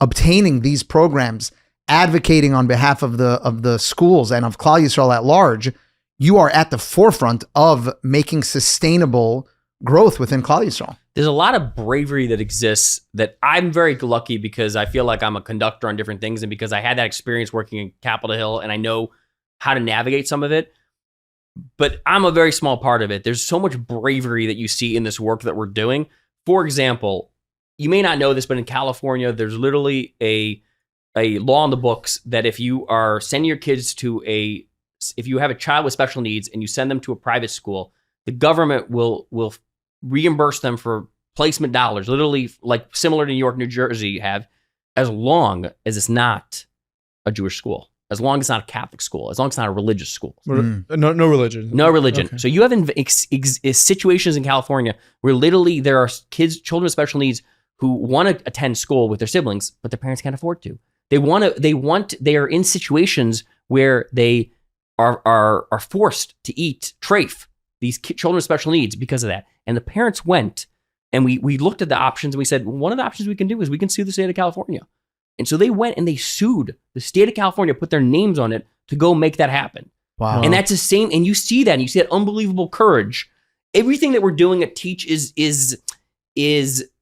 obtaining these programs, advocating on behalf of the schools and of Klal Yisrael at large, you are at the forefront of making sustainable growth within Klal Yisrael. There's a lot of bravery that exists that I'm very lucky because I feel like I'm a conductor on different things, and because I had that experience working in Capitol Hill and I know how to navigate some of it. But I'm a very small part of it. There's so much bravery that you see in this work that we're doing. For example, you may not know this, but in California, there's literally a law in the books that if you are sending your kids if you have a child with special needs and you send them to a private school, the government will reimburse them for placement dollars, literally like similar to New York, New Jersey have, as long as it's not a Jewish school, as long as it's not a Catholic school, as long as it's not a religious school. No religion. No religion. Okay. So you have situations in California where literally there are children with special needs who want to attend school with their siblings, but their parents can't afford to. They are in situations where they are forced to eat treif, these children with special needs, because of that. And the parents went, and we looked at the options, and we said, one of the options we can do is we can sue the state of California. And so they went and they sued the state of California, put their names on it to go make that happen. Wow. And that's the same, and you see that, and you see that unbelievable courage. Everything that we're doing at Teach is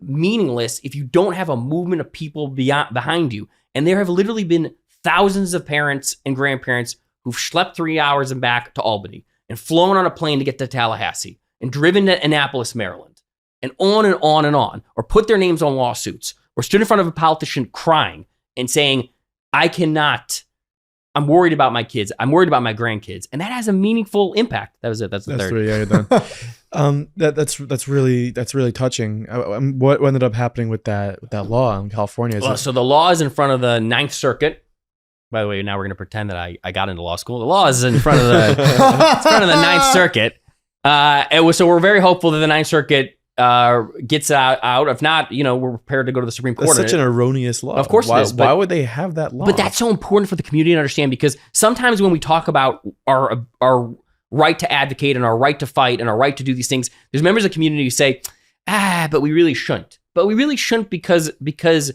meaningless if you don't have a movement of people behind you. And there have literally been thousands of parents and grandparents who've schlepped 3 hours and back to Albany and flown on a plane to get to Tallahassee and driven to Annapolis, Maryland, and on and on and on, or put their names on lawsuits, or stood in front of a politician crying and saying, I'm worried about my kids. I'm worried about my grandkids. And that has a meaningful impact. That was it. That's the third. Three, yeah, you're done. That's really touching. What ended up happening with that law in California? So the law is in front of the Ninth Circuit. By the way, now we're going to pretend that I got into law school. The law is in front of the Ninth Circuit. So we're very hopeful that the Ninth Circuit gets out. If not, we're prepared to go to the Supreme Court. That's such an erroneous law. Of course it is. Why would they have that law? But that's so important for the community to understand, because sometimes when we talk about our right to advocate and our right to fight and our right to do these things, there's members of the community who say, but we really shouldn't. But we really shouldn't because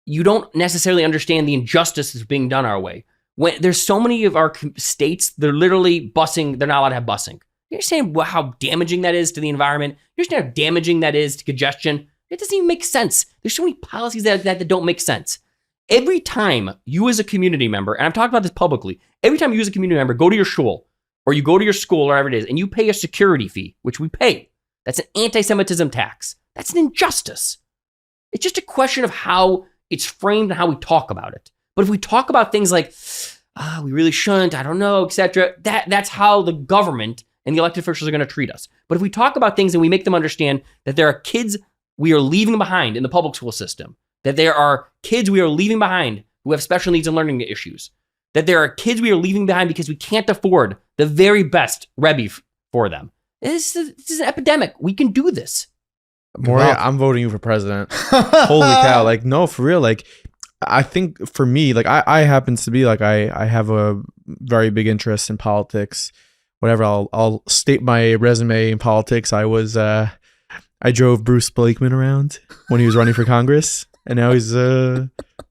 you don't necessarily understand the injustice that's being done our way. When there's so many of our states, they're literally busing, they're not allowed to have busing. You understand how damaging that is to the environment? You understand how damaging that is to congestion? It doesn't even make sense. There's so many policies that don't make sense. Every time you as a community member, and I've talked about this publicly, every time you as a community member go to your shul, or you go to your school, or whatever it is, and you pay a security fee, which we pay, that's an anti-Semitism tax. That's an injustice. It's just a question of how it's framed and how we talk about it. But if we talk about things like, we really shouldn't, I don't know, etc., that's how the government and the elected officials are going to treat us. But if we talk about things and we make them understand that there are kids we are leaving behind in the public school system, that there are kids we are leaving behind who have special needs and learning issues, that there are kids we are leaving behind because we can't afford the very best Rebbe for them. This is an epidemic. We can do this. Mory, I'm voting you for president. Holy cow. No, for real. I think for me, like I happens to be like I have a very big interest in politics. Whatever, I'll state my resume in politics. I drove Bruce Blakeman around when he was running for Congress, and now he's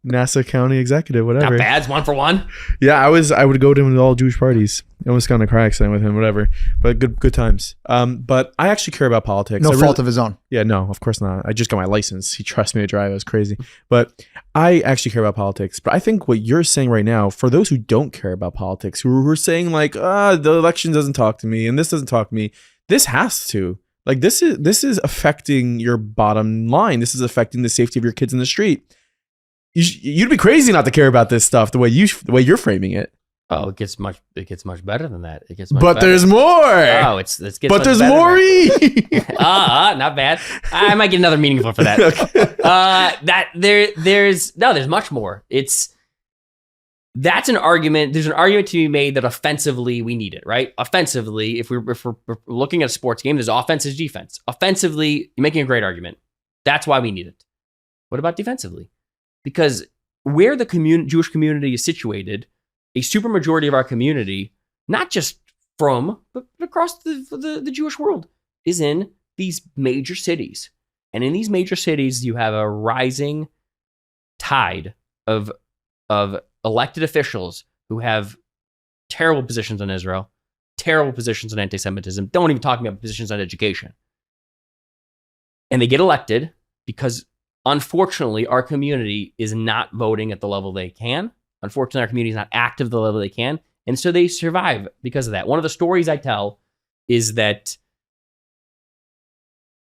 Nassau County executive. Whatever. Not bad. 1 for 1. Yeah, I would go to him to all Jewish parties. I almost got in a car accident with him. Whatever, but good times. But I actually care about politics. No fault of his own. Yeah, no, of course not. I just got my license. He trusts me to drive. It was crazy. But I actually care about politics. But I think what you're saying right now, for those who don't care about politics, who are saying like, the election doesn't talk to me and this doesn't talk to me, this has to. Like this is affecting your bottom line. This is affecting the safety of your kids in the street. You'd be crazy not to care about this stuff the way you're framing it. Oh, it gets much better than that. It gets much But better. there's more. Oh, it's gets But much there's better Mory. not bad. I might get another meaningful for that. There's much more. That's an argument. There's an argument to be made that offensively we need it, right? Offensively, if we're looking at a sports game, there's offense is defense. Offensively, you're making a great argument. That's why we need it. What about defensively? Because where the Jewish community is situated, a supermajority of our community, not just from, but across the Jewish world, is in these major cities. And in these major cities, you have a rising tide of elected officials who have terrible positions on Israel, terrible positions on anti-Semitism, don't even talk about positions on education. And they get elected because, unfortunately, our community is not voting at the level they can. Unfortunately, our community is not active at the level they can. And so they survive because of that. One of the stories I tell is that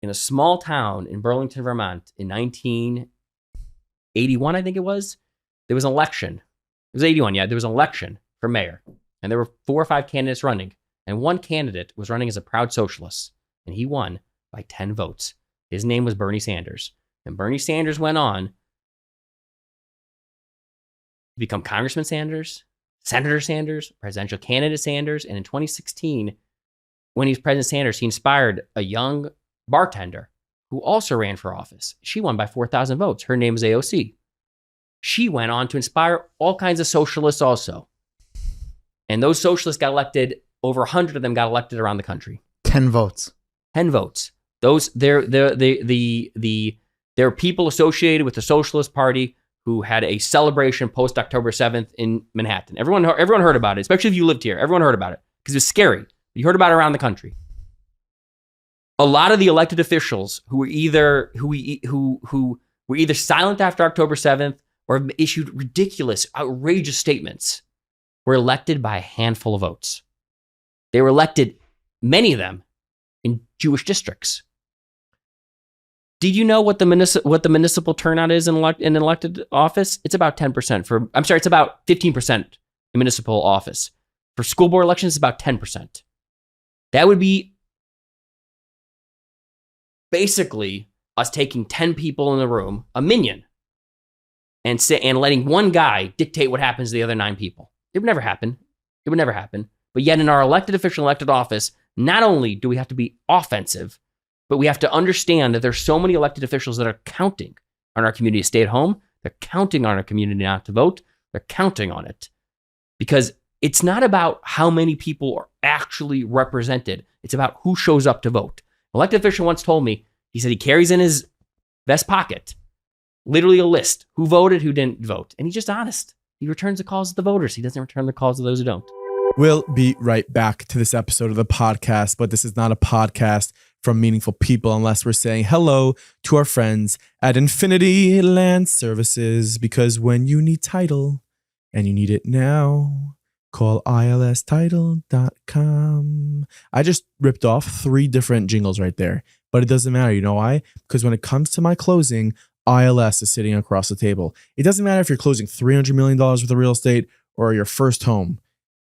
in a small town in Burlington, Vermont, in 1981, I think it was, there was an election. It was 81, yeah. There was an election for mayor. And there were 4 or 5 candidates running. And one candidate was running as a proud socialist. And he won by 10 votes. His name was Bernie Sanders. And Bernie Sanders went on to become Congressman Sanders, Senator Sanders, presidential candidate Sanders. And in 2016, when he was President Sanders, he inspired a young bartender who also ran for office. She won by 4,000 votes. Her name is AOC. She went on to inspire all kinds of socialists also. And those socialists got elected, over 100 of them got elected around the country. 10 votes. 10 votes. There are people associated with the Socialist Party who had a celebration post October 7th in Manhattan. Everyone heard about it, especially if you lived here. Everyone heard about it because it was scary. You heard about it around the country. A lot of the elected officials who were either silent after October 7th or issued ridiculous, outrageous statements were elected by a handful of votes. They were elected, many of them, in Jewish districts. Did you know what the municipal turnout is in an elected office? It's about 10%. It's about 15% in municipal office. For school board elections, it's about 10%. That would be basically us taking 10 people in the room, a minion, and letting one guy dictate what happens to the other 9 people. It would never happen. But yet in our elected office, not only do we have to be offensive, but we have to understand that there's so many elected officials that are counting on our community to stay at home. They're counting on our community not to vote. They're counting on it. Because it's not about how many people are actually represented. It's about who shows up to vote. An elected official once told me, he said he carries in his vest pocket literally a list, who voted, who didn't vote. And he's just honest. He returns the calls of the voters. He doesn't return the calls of those who don't. We'll be right back to this episode of the podcast, but this is not a podcast from meaningful people unless we're saying hello to our friends at Infinity Land Services, because when you need title and you need it now, call ilstitle.com. I just ripped off 3 different jingles right there, but it doesn't matter. You know why? Because when it comes to my closing, ILS is sitting across the table. It doesn't matter if you're closing $300 million worth of real estate or your first home.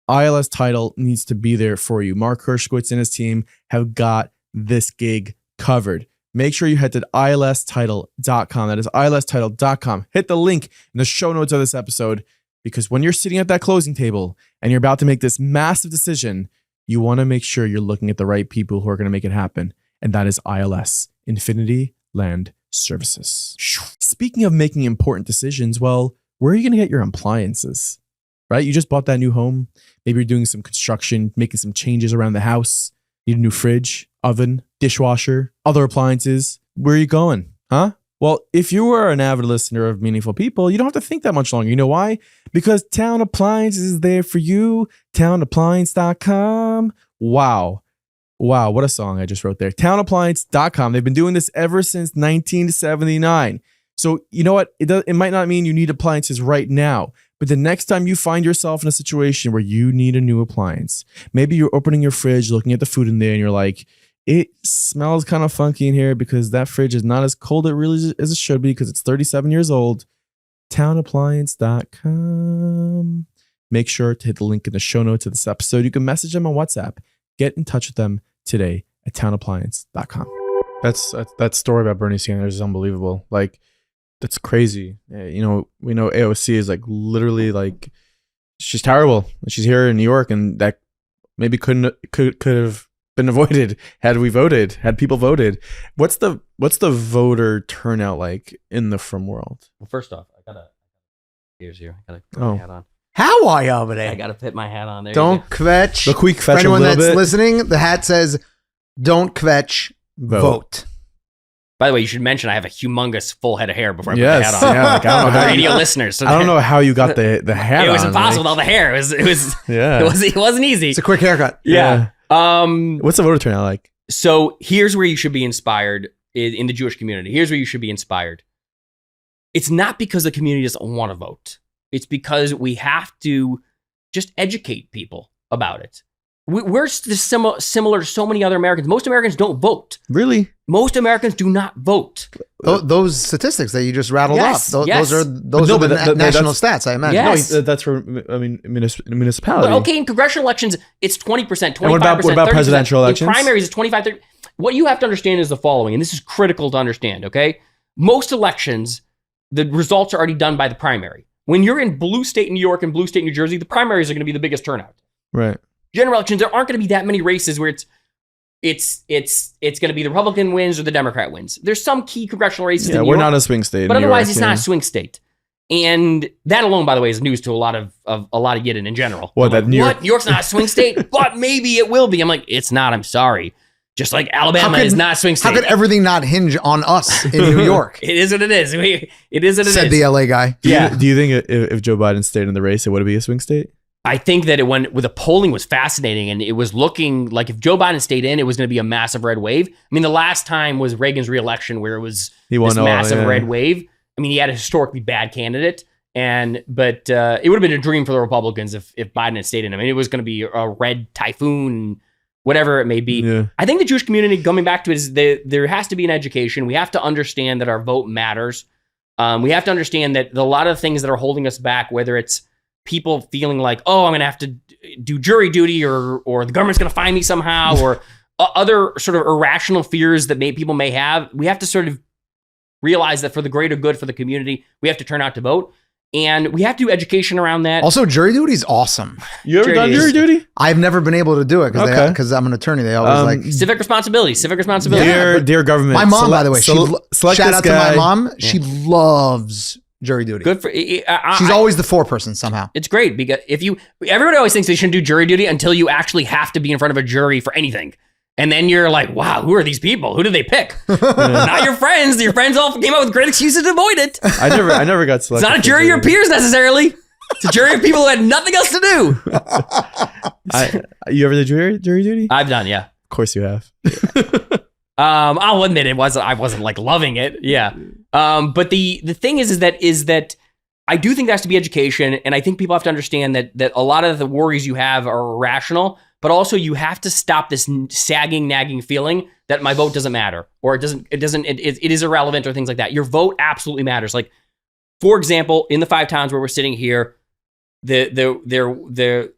ILS Title needs to be there for you. Mark Hershkowitz and his team have got this gig covered. Make sure you head to ilstitle.com. That is ilstitle.com. Hit the link in the show notes of this episode, because when you're sitting at that closing table and you're about to make this massive decision, you want to make sure you're looking at the right people who are going to make it happen. And that is ILS, Infinity Land Services. Speaking of making important decisions, well, where are you going to get your appliances? Right? You just bought that new home. Maybe you're doing some construction, making some changes around the house. Need a new fridge, oven, dishwasher, other appliances. Where are you going? Huh? Well, if you are an avid listener of Meaningful People, you don't have to think that much longer. You know why? Because Town Appliances is there for you. townappliance.com. Wow. Wow, what a song I just wrote there. townappliance.com. They've been doing this ever since 1979. So, you know what? It might not mean you need appliances right now, but the next time you find yourself in a situation where you need a new appliance, maybe you're opening your fridge, looking at the food in there, and you're like, it smells kind of funky in here because that fridge is not as cold as it should be because it's 37 years old. townappliance.com. Make sure to hit the link in the show notes of this episode. You can message them on WhatsApp. Get in touch with them today at townappliance.com. That story about Bernie Sanders is unbelievable. Like, that's crazy. You know, we know AOC is like literally like, she's terrible. She's here in New York, and that maybe could have been avoided had people voted. What's the voter turnout like in the frum world? Well, first off, I gotta put my hat on. How are you over there? I gotta put my hat on there. Don't kvetch. Look, we kvetch For a anyone little that's bit. listening, the hat says, "Don't kvetch, vote." By the way, you should mention I have a humongous full head of hair before I Yes, put the hat on. yeah, like, I don't know For how radio you, listeners. So I don't know how you got the hat. it was on, impossible with like, all the hair. yeah. It wasn't easy. It's a quick haircut. Yeah. What's the voter turnout like? So here's where you should be inspired in the Jewish community. Here's where you should be inspired. It's not because the community doesn't want to vote. It's because we have to just educate people about it. We're similar to so many other Americans. Most Americans don't vote. Really? Most Americans do not vote. Those statistics that you just rattled Yes, off, yes. those are the national stats, I imagine. Yes. No, that's for municipality. But okay, in congressional elections, it's 20%, 25%, And what about 30%. presidential elections? In primaries, it's 25, 30. What you have to understand is the following, and this is critical to understand, okay? Most elections, the results are already done by the primary. When you're in blue state New York and blue state New Jersey, the primaries are going to be the biggest turnout. Right. General elections, there aren't going to be that many races where it's going to be the Republican wins or the Democrat wins. There's some key congressional races. Yeah, in New we're York, not a swing state. but in New otherwise York, it's not a swing state. And that alone, by the way, is news to a lot of Yidden in general. What, that New York- New York's not a swing state, but maybe it will be. I'm like, it's not. I'm sorry. Just like Alabama is not a swing state. How could everything not hinge on us in New York? It is what it is. It is what it is. Said the LA guy. Yeah. Do you think if Joe Biden stayed in the race, it would be a swing state? I think that the polling was fascinating, and it was looking like if Joe Biden stayed in, it was going to be a massive red wave. I mean, the last time was Reagan's reelection, where it was this massive red wave. I mean, he had a historically bad candidate, but it would have been a dream for the Republicans if Biden had stayed in. I mean, it was going to be a red typhoon, whatever it may be. Yeah. I think the Jewish community, coming back to it, is there has to be an education. We have to understand that our vote matters. We have to understand that a lot of things that are holding us back, whether it's people feeling like, oh, I'm going to have to do jury duty or the government's going to find me somehow, or other sort of irrational fears that people may have. We have to sort of realize that for the greater good for the community, we have to turn out to vote. And we have to do education around that. Also, jury duty is awesome. You ever done jury duty? I've never been able to do it because I'm an attorney. They always like Civic responsibility. Dear government. my mom, by the way. Select Shout this out guy. to my mom. She loves jury duty. Good for She's always the foreperson somehow. It's great because everybody always thinks they shouldn't do jury duty until you actually have to be in front of a jury for anything. And then you're like, wow, who are these people? Who did they pick? Not your friends. Your friends all came up with great excuses to avoid it. I never got selected. It's not a jury of your peers necessarily. It's a jury of people who had nothing else to do. You ever did jury duty? I've done, yeah. Of course you have. I'll admit I wasn't like loving it. Yeah. But the thing is that I do think there has to be education, and I think people have to understand that a lot of the worries you have are irrational, but also you have to stop this sagging, nagging feeling that my vote doesn't matter, or it is irrelevant, or things like that. Your vote absolutely matters. Like, for example, in the 5 towns where we're sitting here, the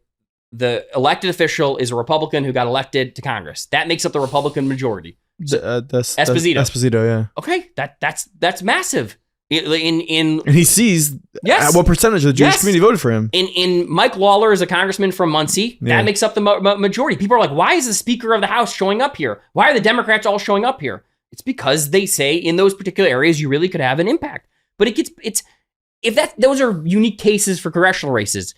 elected official is a Republican who got elected to Congress. That makes up the Republican majority. Esposito, yeah. Okay, that's massive. And he sees what percentage of the Jewish community voted for him. In Mike Lawler is a congressman from Muncie. Yeah. That makes up the majority. People are like, why is the Speaker of the House showing up here? Why are the Democrats all showing up here? It's because they say in those particular areas you really could have an impact. But those are unique cases for congressional races,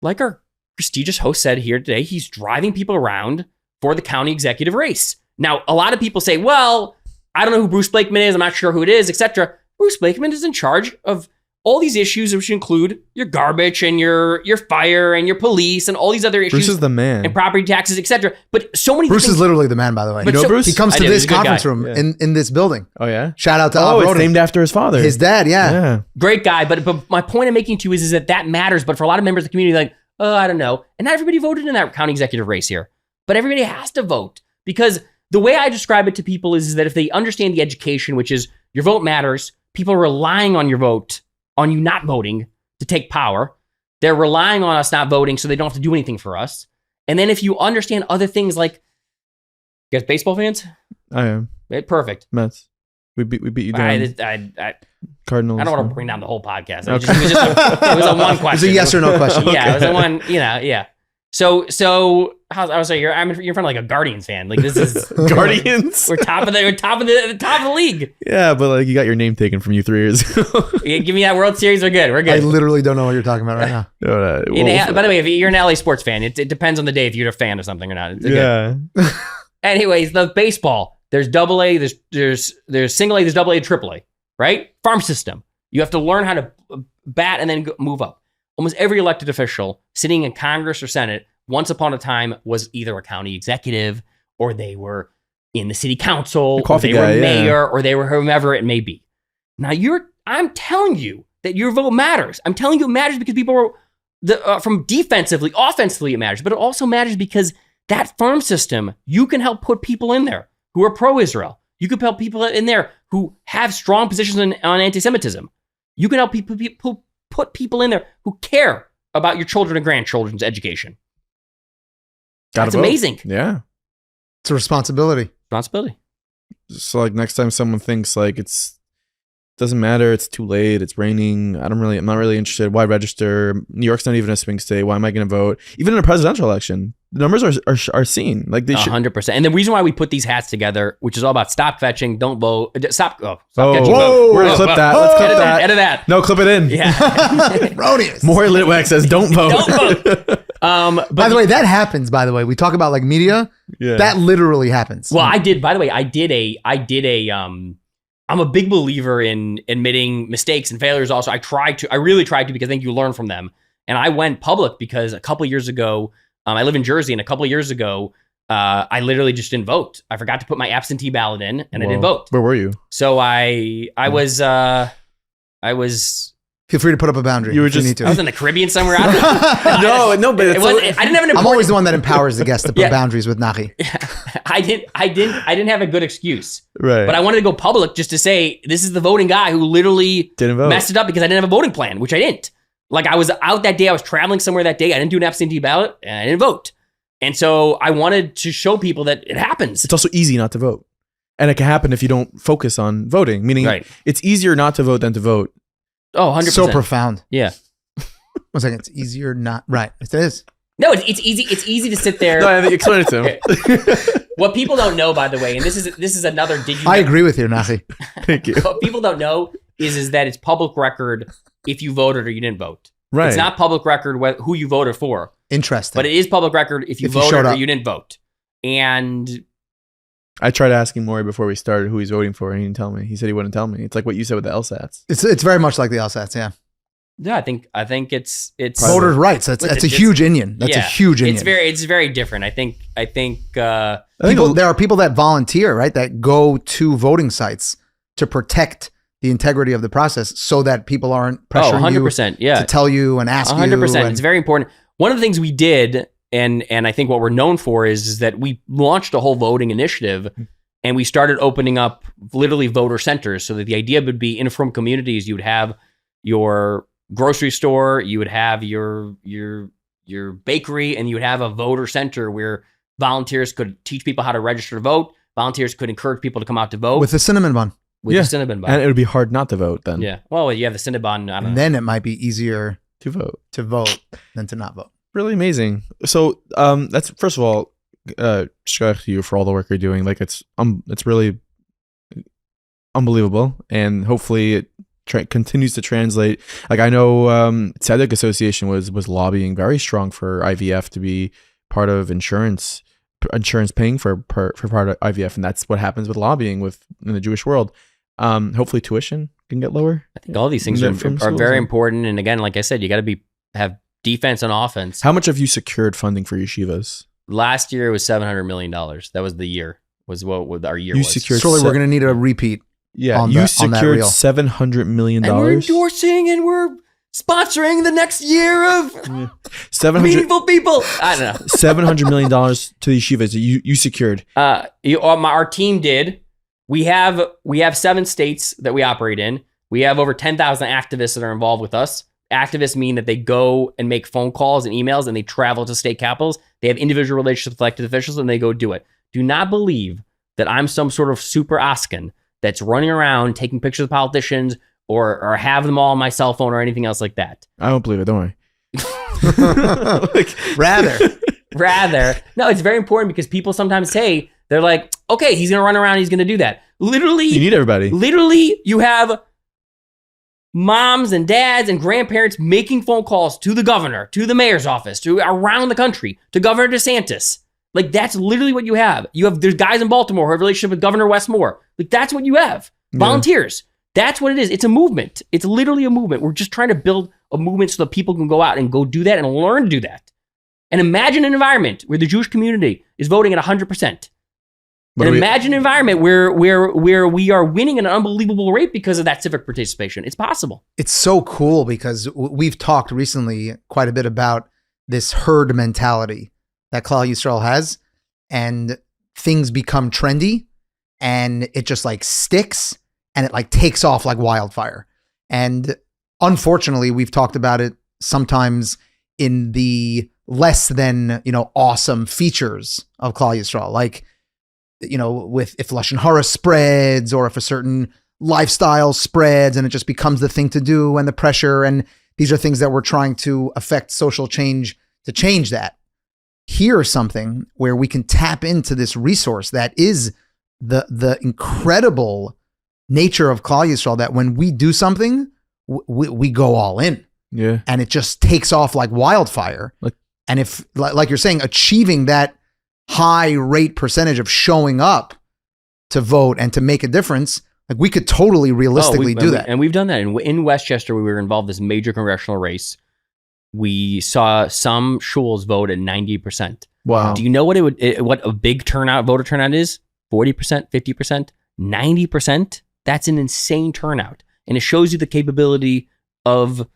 like our prestigious host said here today, he's driving people around for the county executive race. Now, a lot of people say, well, I don't know who Bruce Blakeman is. I'm not sure who it is, etc. Bruce Blakeman is in charge of all these issues, which include your garbage and your fire and your police and all these other issues. Bruce is the man. And property taxes, etc. But so many Bruce things. is literally the man, by the way. But Bruce? He comes to I do. this He's a good conference guy. room Yeah. in this building. Oh, yeah? Shout out to Oh, it's Brody. named after his father. His dad, yeah. Great guy, but my point I'm making to you is that matters. But for a lot of members of the community, like, oh, I don't know. And not everybody voted in that county executive race here. But everybody has to vote. Because the way I describe it to people is that if they understand the education, which is your vote matters, people are relying on your vote, on you not voting to take power. They're relying on us not voting so they don't have to do anything for us. And then if you understand other things like, you guys baseball fans? I am. Perfect. Mets. We beat you down. Cardinals. I don't want to bring down the whole podcast. It was a one question. It's a yes or no question. Yeah, it was a one, yeah. So I was like, you're in front of like a Guardians fan. Like this is Guardians. we're top of the league. Yeah, but like you got your name taken from you 3 years ago. Yeah, give me that World Series. We're good. We're I good. literally don't know what you're talking about right now. By the way, if you're an LA sports fan, it depends on the day if you're a fan of something or not. It's good. Yeah. Anyways, the baseball. There's double A. There's single A. There's double A, triple A. Right? Farm system. You have to learn how to bat and then move up. Almost every elected official sitting in Congress or Senate once upon a time was either a county executive or they were in the city council, or they were mayor, or they were whomever it may be. Now I'm telling you that your vote matters. I'm telling you it matters because people are from offensively it matters, but it also matters because that farm system, you can help put people in there who are pro-Israel. You can help people in there who have strong positions on anti-Semitism. You can help put people in there who care about your children and grandchildren's education. That's amazing. Yeah. It's a responsibility. So like next time someone thinks like doesn't matter, it's too late, it's raining, I'm not really interested, why register? New York's not even a swing state, why am I going to vote? Even in a presidential election, the numbers are seen. Like they should 100%. And the reason why we put these hats together, which is all about stop fetching, don't vote, stop catching whoa, vote. we're gonna clip that. Let's clip that. Edit that. No, clip it in. Yeah. Erroneous. Maury Litwack says don't vote. Don't vote. But By the way, that happens, by the way. We talk about like media. Yeah. That literally happens. Well, I did I'm a big believer in admitting mistakes and failures. Also, I really tried to because I think you learn from them. And I went public because a couple years ago, I live in Jersey, and a couple years ago, I literally just didn't vote. I forgot to put my absentee ballot in, and I didn't vote. Where were you? So I was Feel free to put up a boundary. You were if you just- need to. I was in the Caribbean somewhere. I don't know. No, but It wasn't, I didn't have an I'm important. always the one that empowers the guest to put Yeah. boundaries with Nachi. I didn't have a good excuse. right. But I wanted to go public just to say this is the voting guy who literally Didn't vote. messed it up because I didn't have a voting plan, which I didn't. Like I was out that day, I was traveling somewhere that day. I didn't do an absentee ballot, and I didn't vote. And so I wanted to show people that it happens. It's also easy not to vote. And it can happen if you don't focus on voting, meaning Right. it's easier not to vote than to vote. Oh, 100%. So profound. Yeah. 1 second. It's easier not. Right. It is. No, it's easy. It's easy to sit there. No, I think explain it to him. What people don't know, by the way, and this is another. Did you? I agree with you, Nachi. Thank you. What people don't know is that it's public record if you voted or you didn't vote. Right. It's not public record who you voted for, Interesting. but it is public record if you If you voted showed or up. you didn't vote. And I tried asking Mory before we started who he's voting for, and he didn't tell me. He said he wouldn't tell me. It's like what you said with the LSATs. It's very much like the LSATs, yeah. yeah, I think it's Voters' rights. That's a huge Indian. That's a huge Indian. It's very different. I think There are people that volunteer, right? That go to voting sites to protect the integrity of the process so that people aren't pressuring 100%, you yeah. to tell you and ask 100%. you. It's very important. One of the things we did, and I think what we're known for is that we launched a whole voting initiative, and we started opening up literally voter centers so that the idea would be in from communities. You would have your grocery store, you would have your bakery, and you would have a voter center where volunteers could teach people how to register to vote. Volunteers could encourage people to come out to vote with the cinnamon bun. with the Cinnabon bun. And it would be hard not to vote then. Yeah. Well, you have the Cinnabon. I don't know. And then it might be easier To vote. to vote than to not vote. Really amazing. So that's first of all, shout out to you for all the work you're doing. Like it's really unbelievable, and hopefully continues to translate. Like I know Tzedek Association was lobbying very strong for IVF to be part of insurance paying for part of IVF, and that's what happens with lobbying in the Jewish world. Hopefully tuition can get lower. I think all these things are very important. And again, like I said, you got to have defense and offense. How much have you secured funding for yeshivas? Last year it was $700 million. That was the year. Was what our year was. Surely we're going to need a repeat. Yeah, you secured $700 million. And we're endorsing and we're sponsoring the next year of 700 meaningful people. I don't know. $700 million to the yeshivas that you secured. Our team did. We have 7 states that we operate in. We have over 10,000 activists that are involved with us. Activists mean that they go and make phone calls and emails and they travel to state capitals. They have individual relationships with elected officials and they go do it. Do not believe that I'm some sort of super Oskin that's running around taking pictures of politicians or have them all on my cell phone or anything else like that. I don't believe it. Don't worry. Rather. No, it's very important because people sometimes say, they're like, okay, he's going to run around. He's going to do that. Literally. You need everybody. Literally, you have moms and dads and grandparents making phone calls to the governor, to the mayor's office, to around the country, to Governor DeSantis. Like, that's literally what you have. There's guys in Baltimore who have a relationship with Governor Westmore. Like, that's what you have. Volunteers. That's what it is. It's a movement. It's literally a movement. We're just trying to build a movement so that people can go out and go do that and learn to do that. And imagine an environment where the Jewish community is voting at 100%. And imagine an environment where we are winning at an unbelievable rate because of that civic participation. It's possible. It's so cool because we've talked recently quite a bit about this herd mentality that Colel Yisrael has, and things become trendy and it just like sticks and it like takes off like wildfire. And unfortunately, we've talked about it sometimes in the less than, awesome features of Colel Yisrael. Like, with if Lashon Hara spreads or if a certain lifestyle spreads and it just becomes the thing to do and the pressure. And these are things that we're trying to affect social change to change that. Here's something where we can tap into this resource that is the incredible nature of Colel Yisrael, that when we do something, we go all in. Yeah. And it just takes off like wildfire. And if, like you're saying, achieving that high rate percentage of showing up to vote and to make a difference, like we could totally realistically do that. And we've done that. In Westchester, we were involved in this major congressional race. We saw some shuls vote at 90%. Wow. Do you know what what a big voter turnout is? 40%, 50%, 90%? That's an insane turnout. And it shows you the capability of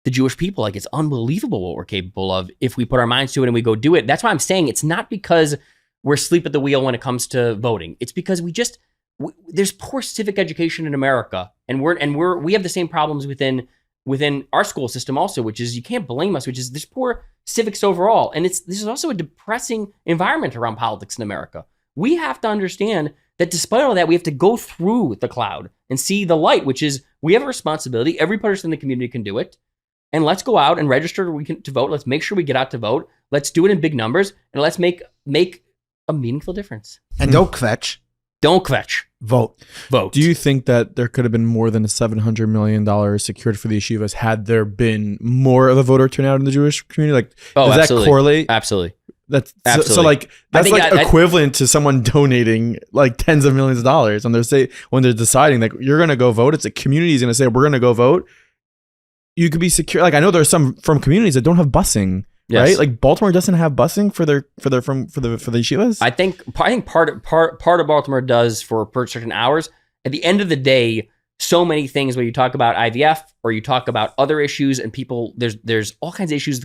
the Jewish people. Like, it's unbelievable what we're capable of if we put our minds to it and we go do it. That's why I'm saying it's not because we're asleep at the wheel when it comes to voting. It's because there's poor civic education in America, and we have the same problems within our school system also, which is, you can't blame us, which is there's poor civics overall. And this is also a depressing environment around politics in America. We have to understand that despite all that, we have to go through the cloud and see the light, which is we have a responsibility. Every person in the community can do it. And let's go out and register to vote. Let's make sure we get out to vote. Let's do it in big numbers, and let's make a meaningful difference. And don't kvetch. Vote. Do you think that there could have been more than a $700 million secured for the yeshivas had there been more of a voter turnout in the Jewish community? Like, does absolutely. that correlate? Absolutely. That's absolutely. That's equivalent to someone donating like tens of millions of dollars. And when they're deciding like you're going to go vote, it's a community is going to say, we're going to go vote. You could be secure. Like, I know there's some from communities that don't have busing, right? Like Baltimore doesn't have busing for the yeshivas. I think part of Baltimore does for certain hours. At the end of the day, so many things when you talk about IVF or you talk about other issues and people, there's all kinds of issues.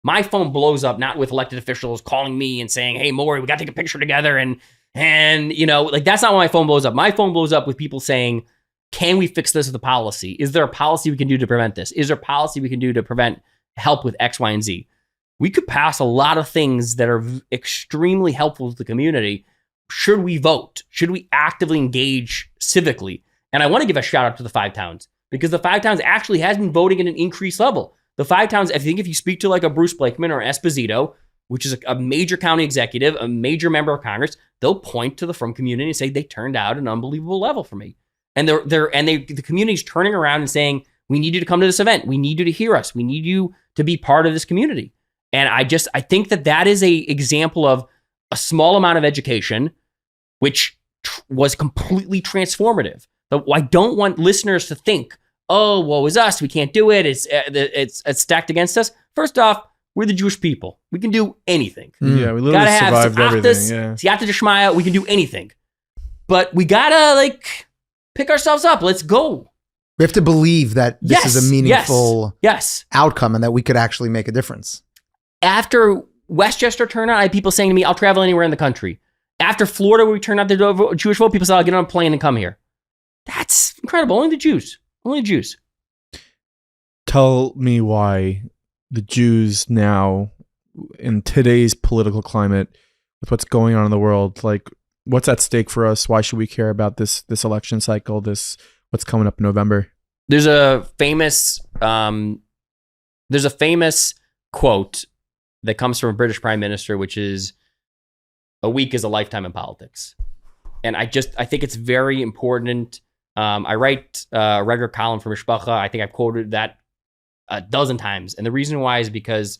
My phone blows up not with elected officials calling me and saying, "Hey, Mory, we got to take a picture together," and like that's not why my phone blows up. My phone blows up with people saying, can we fix this with a policy? Is there a policy we can do to prevent this? Is there a policy we can do to help with X, Y, and Z? We could pass a lot of things that are extremely helpful to the community. Should we vote? Should we actively engage civically? And I want to give a shout out to the 5 towns, because the 5 towns actually has been voting at an increased level. The 5 towns, I think if you speak to like a Bruce Blakeman or Esposito, which is a major county executive, a major member of Congress, they'll point to the Frum community and say they turned out an unbelievable level for me. And the community's turning around and saying, we need you to come to this event. We need you to hear us. We need you to be part of this community. And I think that is a example of a small amount of education, which was completely transformative. I don't want listeners to think, oh, woe is us. We can't do it. It's stacked against us. First off, we're the Jewish people. We can do anything. Yeah, we literally survived everything. Yeah. Siyata D'Shmaya, we can do anything. But we gotta pick ourselves up. Let's go. We have to believe that this is a meaningful outcome and that we could actually make a difference. After Westchester turnout, I had people saying to me, I'll travel anywhere in the country. After Florida, where we turned out the Jewish vote, people said, I'll get on a plane and come here. That's incredible. Only the Jews. Only the Jews. Tell me why the Jews now, in today's political climate, with what's going on in the world, what's at stake for us? Why should we care about this election cycle, what's coming up in November? There's a famous quote that comes from a British prime minister, which is, a week is a lifetime in politics. And I think it's very important. I write a regular column for Mishpacha. I think I've quoted that a dozen times. And the reason why is because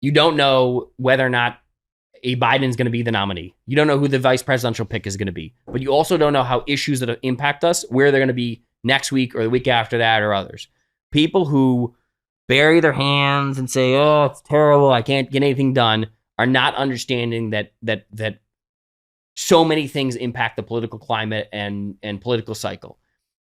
you don't know whether or not a Biden's going to be the nominee. You don't know who the vice presidential pick is going to be. But you also don't know how issues that impact us, where they're going to be next week or the week after that or others. People who bury their hands and say, oh, it's terrible, I can't get anything done, are not understanding that so many things impact the political climate and political cycle.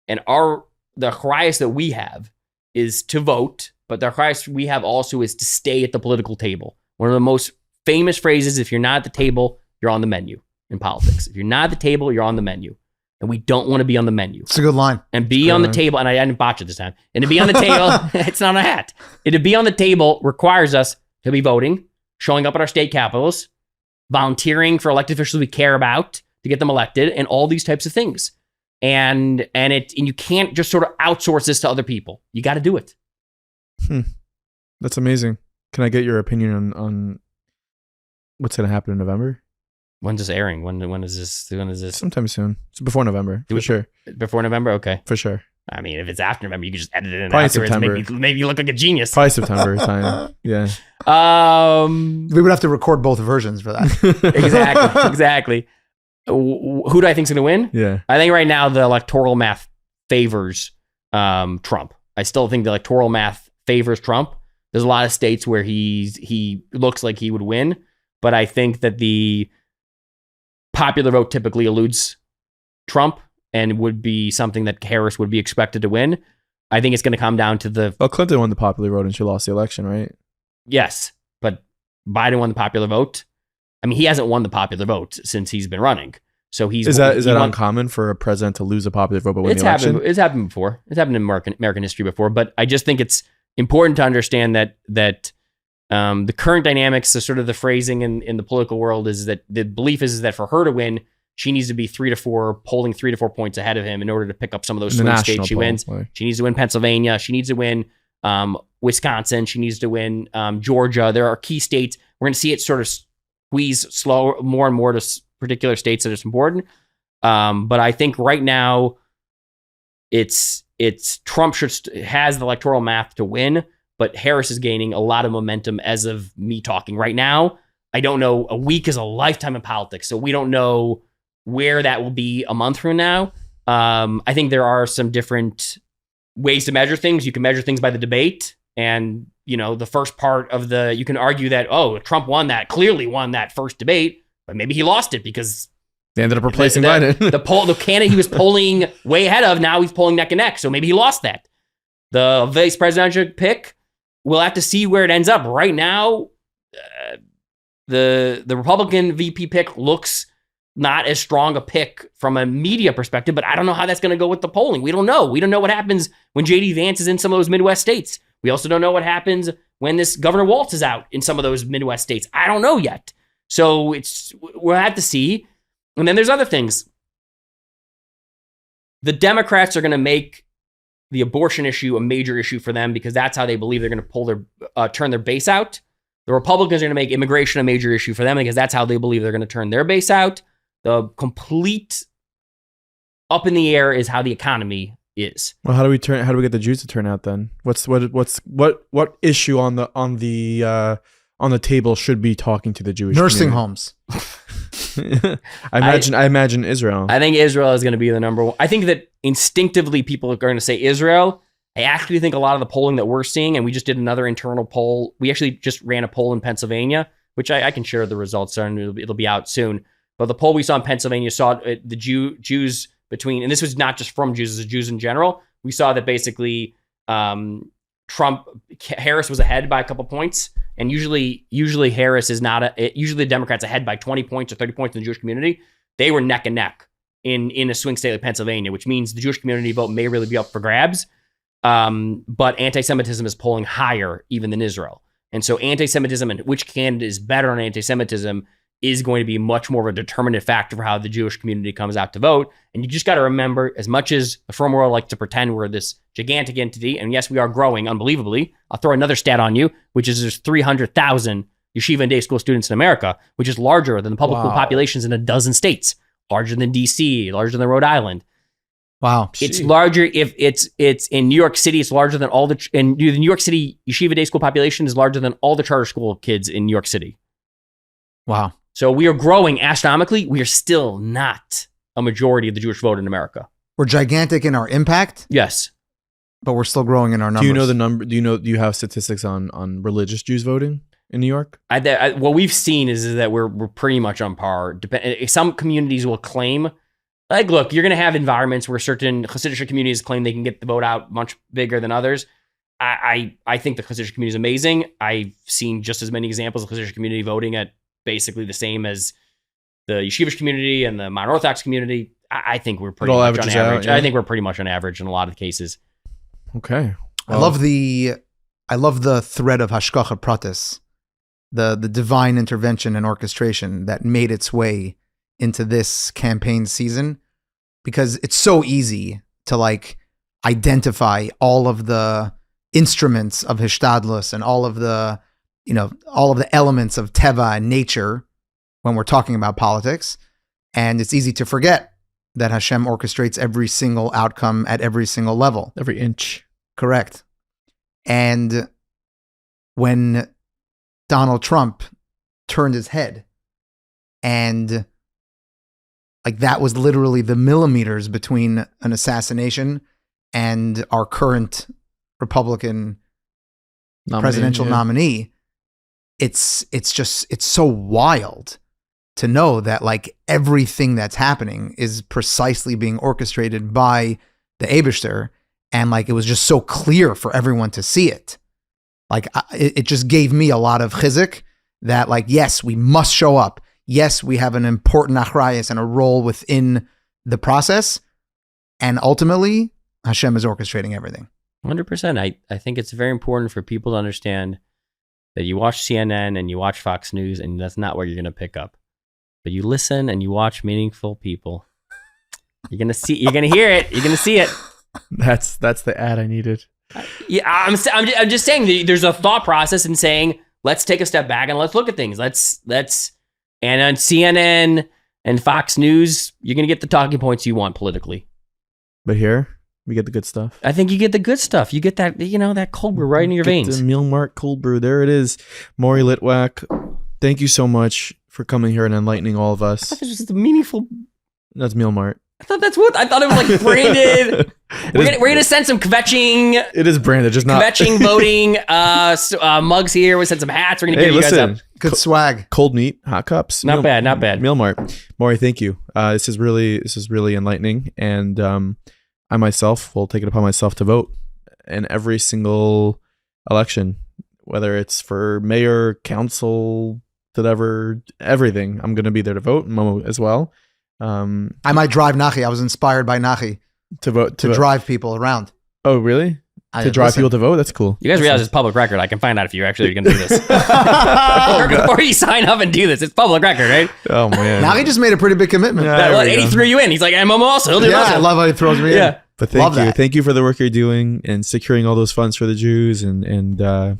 And the charayas that we have is to vote, but the charayas we have also is to stay at the political table. One of the most famous phrases, if you're not at the table, you're on the menu in politics. If you're not at the table, you're on the menu. And we don't want to be on the menu. It's a good line. And be on the table, and I didn't botch it this time. And to be on the table, it's not a hat. And to be on the table requires us to be voting, showing up at our state capitals, volunteering for elected officials we care about to get them elected, and all these types of things. And you can't just sort of outsource this to other people. You got to do it. That's amazing. Can I get your opinion on what's going to happen in November? When's this airing? When is this? Sometime soon. It's before November, for sure. Before November? Okay. For sure. I mean, if it's after November, you can just edit it in Probably afterwards. September. Maybe you look like a genius. Probably September time. Yeah. We would have to record both versions for that. Exactly. Who do I think's going to win? Yeah. I think right now the electoral math favors Trump. I still think the electoral math favors Trump. There's a lot of states where he looks like he would win, but I think that the popular vote typically eludes Trump and would be something that Harris would be expected to win. I think it's going to come down to Well, Clinton won the popular vote and she lost the election, right? Yes, but Biden won the popular vote. I mean, he hasn't won the popular vote since he's been running. So is that uncommon for a president to lose a popular vote but win the election? It's happened before. It's happened in American history before. But I just think it's important to understand that the current dynamics, the sort of the phrasing in the political world is that the belief is that for her to win, she needs to be 3 to 4 points ahead of him in order to pick up some of those swing states she wins. She needs to win Pennsylvania. She needs to win Wisconsin. She needs to win Georgia. There are key states. We're going to see it sort of squeeze more and more to particular states that are important. But I think right now it's Trump has the electoral math to win, but Harris is gaining a lot of momentum as of me talking right now. I don't know. A week is a lifetime in politics, so we don't know where that will be a month from now. I think there are some different ways to measure things. You can measure things by the debate, and the first part of you can argue that Trump clearly won that first debate, but maybe he lost it because they ended up replacing Biden. the candidate he was polling way ahead of, now he's polling neck and neck, so maybe he lost that. The vice presidential pick, we'll have to see where it ends up. Right now, the Republican VP pick looks not as strong a pick from a media perspective, but I don't know how that's going to go with the polling. We don't know. We don't know what happens when J.D. Vance is in some of those Midwest states. We also don't know what happens when this Governor Walz is out in some of those Midwest states. I don't know yet. So we'll have to see. And then there's other things. The Democrats are going to make the abortion issue a major issue for them because that's how they believe they're going to turn their base out. The Republicans are going to make immigration a major issue for them because that's how they believe they're going to turn their base out. The complete up in the air is how the economy is. Well, how do we get the Jews to turn out then? What issue on the table should be talking to the Jewish Nursing community? homes. I imagine Israel. I think Israel is going to be the number one. I think that instinctively people are going to say Israel. I actually think a lot of the polling that we're seeing, and we just did another internal poll. We actually just ran a poll in Pennsylvania, which I can share the results on. It'll be out soon. But the poll we saw in Pennsylvania saw the Jews between, and this was not just from Jews, this is Jews in general. We saw that basically Harris was ahead by a couple points. And usually Harris is not usually the Democrats ahead by 20 points or 30 points in the Jewish community. They were neck and neck in a swing state like Pennsylvania, which means the Jewish community vote may really be up for grabs. But anti-Semitism is polling higher even than Israel. And so anti-Semitism and which candidate is better on anti-Semitism is going to be much more of a determinant factor for how the Jewish community comes out to vote. And you just got to remember, as much as the firm world likes to pretend we're this gigantic entity, and yes, we are growing unbelievably. I'll throw another stat on you, which is there's 300,000 yeshiva and day school students in America, which is larger than the public school populations in a dozen states, larger than DC, larger than Rhode Island. Wow. It's larger if it's in New York City. It's larger than all the New York City yeshiva day school population is larger than all the charter school kids in New York City. Wow. So we are growing astronomically. We are still not a majority of the Jewish vote in America. We're gigantic in our impact, Yes. but we're still growing in our numbers. Do you know the number? Do you have statistics on religious Jews voting in New York? What we've seen is that we're pretty much on par. Some communities will claim, like, look, you're going to have environments where certain Hasidic communities claim they can get the vote out much bigger than others. I think the Hasidic community is amazing. I've seen just as many examples of Hasidic community voting at basically the same as the yeshivish community and the modern Orthodox community. I think we're pretty much on average. I think we're pretty much on average in a lot of cases. Okay. I love the thread of Hashgacha Pratis, the divine intervention and orchestration that made its way into this campaign season, because it's so easy to like identify all of the instruments of Hishtadlus and all of the elements of Teva and nature when we're talking about politics. And it's easy to forget that Hashem orchestrates every single outcome at every single level. Every inch. Correct. And when Donald Trump turned his head, and like that was literally the millimeters between an assassination and our current Republican presidential nominee, it's so wild to know that like everything that's happening is precisely being orchestrated by the Eibishter, and like it was just so clear for everyone to see it. Like it just gave me a lot of chizuk that like, yes, we must show up. Yes, we have an important achrayus and a role within the process, and ultimately Hashem is orchestrating everything. 100%. I think it's very important for people to understand that you watch CNN and you watch Fox News, and that's not where you're going to pick up. But you listen and you watch meaningful people. You're going to hear it. You're going to see it. That's the ad I needed. Yeah, I'm just saying that there's a thought process in saying, let's take a step back and let's look at things. And on CNN and Fox News, you're going to get the talking points you want politically. But here, we get the good stuff. I think you get the good stuff. You get that, that cold brew right in your veins. The Meal Mart cold brew. There it is. Maury Litwack, thank you so much for coming here and enlightening all of I us. thought this was just a meaningful. That's Meal Mart. I thought it was like branded. We're gonna send some kvetching. It is branded, just not kvetching voting mugs here. We send some hats. We're gonna give you guys up. Good swag. Cold meat, hot cups. Not bad. Meal Mart. Maury, thank you. This is really enlightening, and I myself will take it upon myself to vote in every single election, whether it's for mayor, council, whatever, everything. I'm gonna be there to vote, Momo as well. I might drive Nachi. I was inspired by Nachi to vote to drive people around. Oh, really? To drive people to vote? That's cool. You guys realize it's public record. I can find out if you're actually going to do this. Before you sign up and do this, it's public record, right? Oh, man. Nachi just made a pretty big commitment. And he threw you in. He's like, and Momo also. He'll do it also. I love how he throws me in. But thank you. Thank you for the work you're doing and securing all those funds for the Jews, and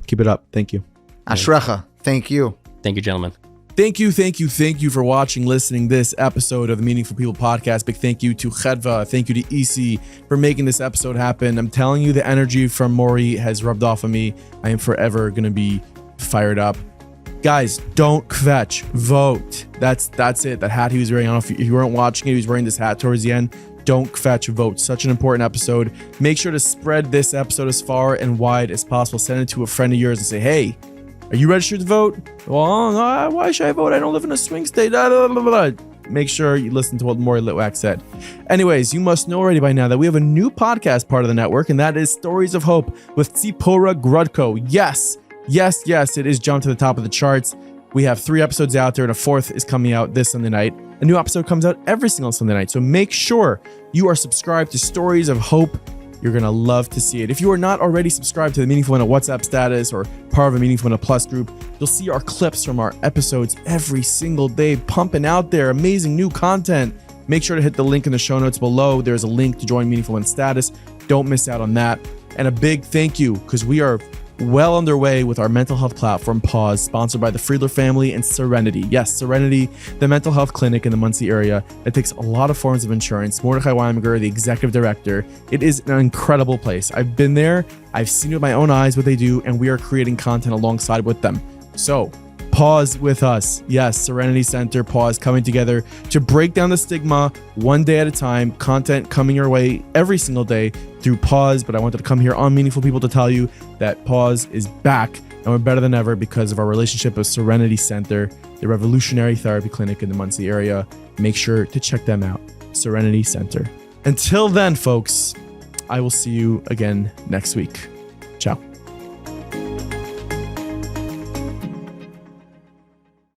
keep it up. Thank you. Ashrecha. Thank you. Thank you, gentlemen. Thank you for watching, listening this episode of the Meaningful People podcast. Big thank you to Chedva. Thank you to EC for making this episode happen. I'm telling you, the energy from Mory has rubbed off on me. I am forever going to be fired up. Guys, don't kvetch, vote. That's it. That hat he was wearing, I don't know if you weren't watching it, he was wearing this hat towards the end. Don't kvetch, vote. Such an important episode. Make sure to spread this episode as far and wide as possible. Send it to a friend of yours and say, hey, are you registered to vote? Well, why should I vote? I don't live in a swing state. Make sure you listen to what Maury Litwack said. Anyways, you must know already by now that we have a new podcast part of the network, and that is Stories of Hope with Tzipora Grudko. Yes, it is jumped to the top of the charts. We have 3 episodes out there, and a 4th is coming out this Sunday night. A new episode comes out every single Sunday night, so make sure you are subscribed to Stories of Hope. You're going to love to see it. If you are not already subscribed to the Meaningful Minute WhatsApp status or part of a Meaningful Minute Plus group, you'll see our clips from our episodes every single day pumping out there. Amazing new content. Make sure to hit the link in the show notes below. There's a link to join Meaningful Minute status. Don't miss out on that. And a big thank you, because we are well underway with our mental health platform, Pause, sponsored by the Friedler family and Serenity. Yes, Serenity, the mental health clinic in the Muncie area that takes a lot of forms of insurance. Mordechai Weimiger, the executive director. It is an incredible place. I've been there. I've seen with my own eyes what they do, and we are creating content alongside with them. So Pause with us. Yes, Serenity Center, Pause, coming together to break down the stigma one day at a time. Content coming your way every single day through Pause. But I wanted to come here on Meaningful People to tell you that Pause is back, and we're better than ever because of our relationship with Serenity Center, the revolutionary therapy clinic in the Muncie area. Make sure to check them out. Serenity Center. Until then, folks, I will see you again next week.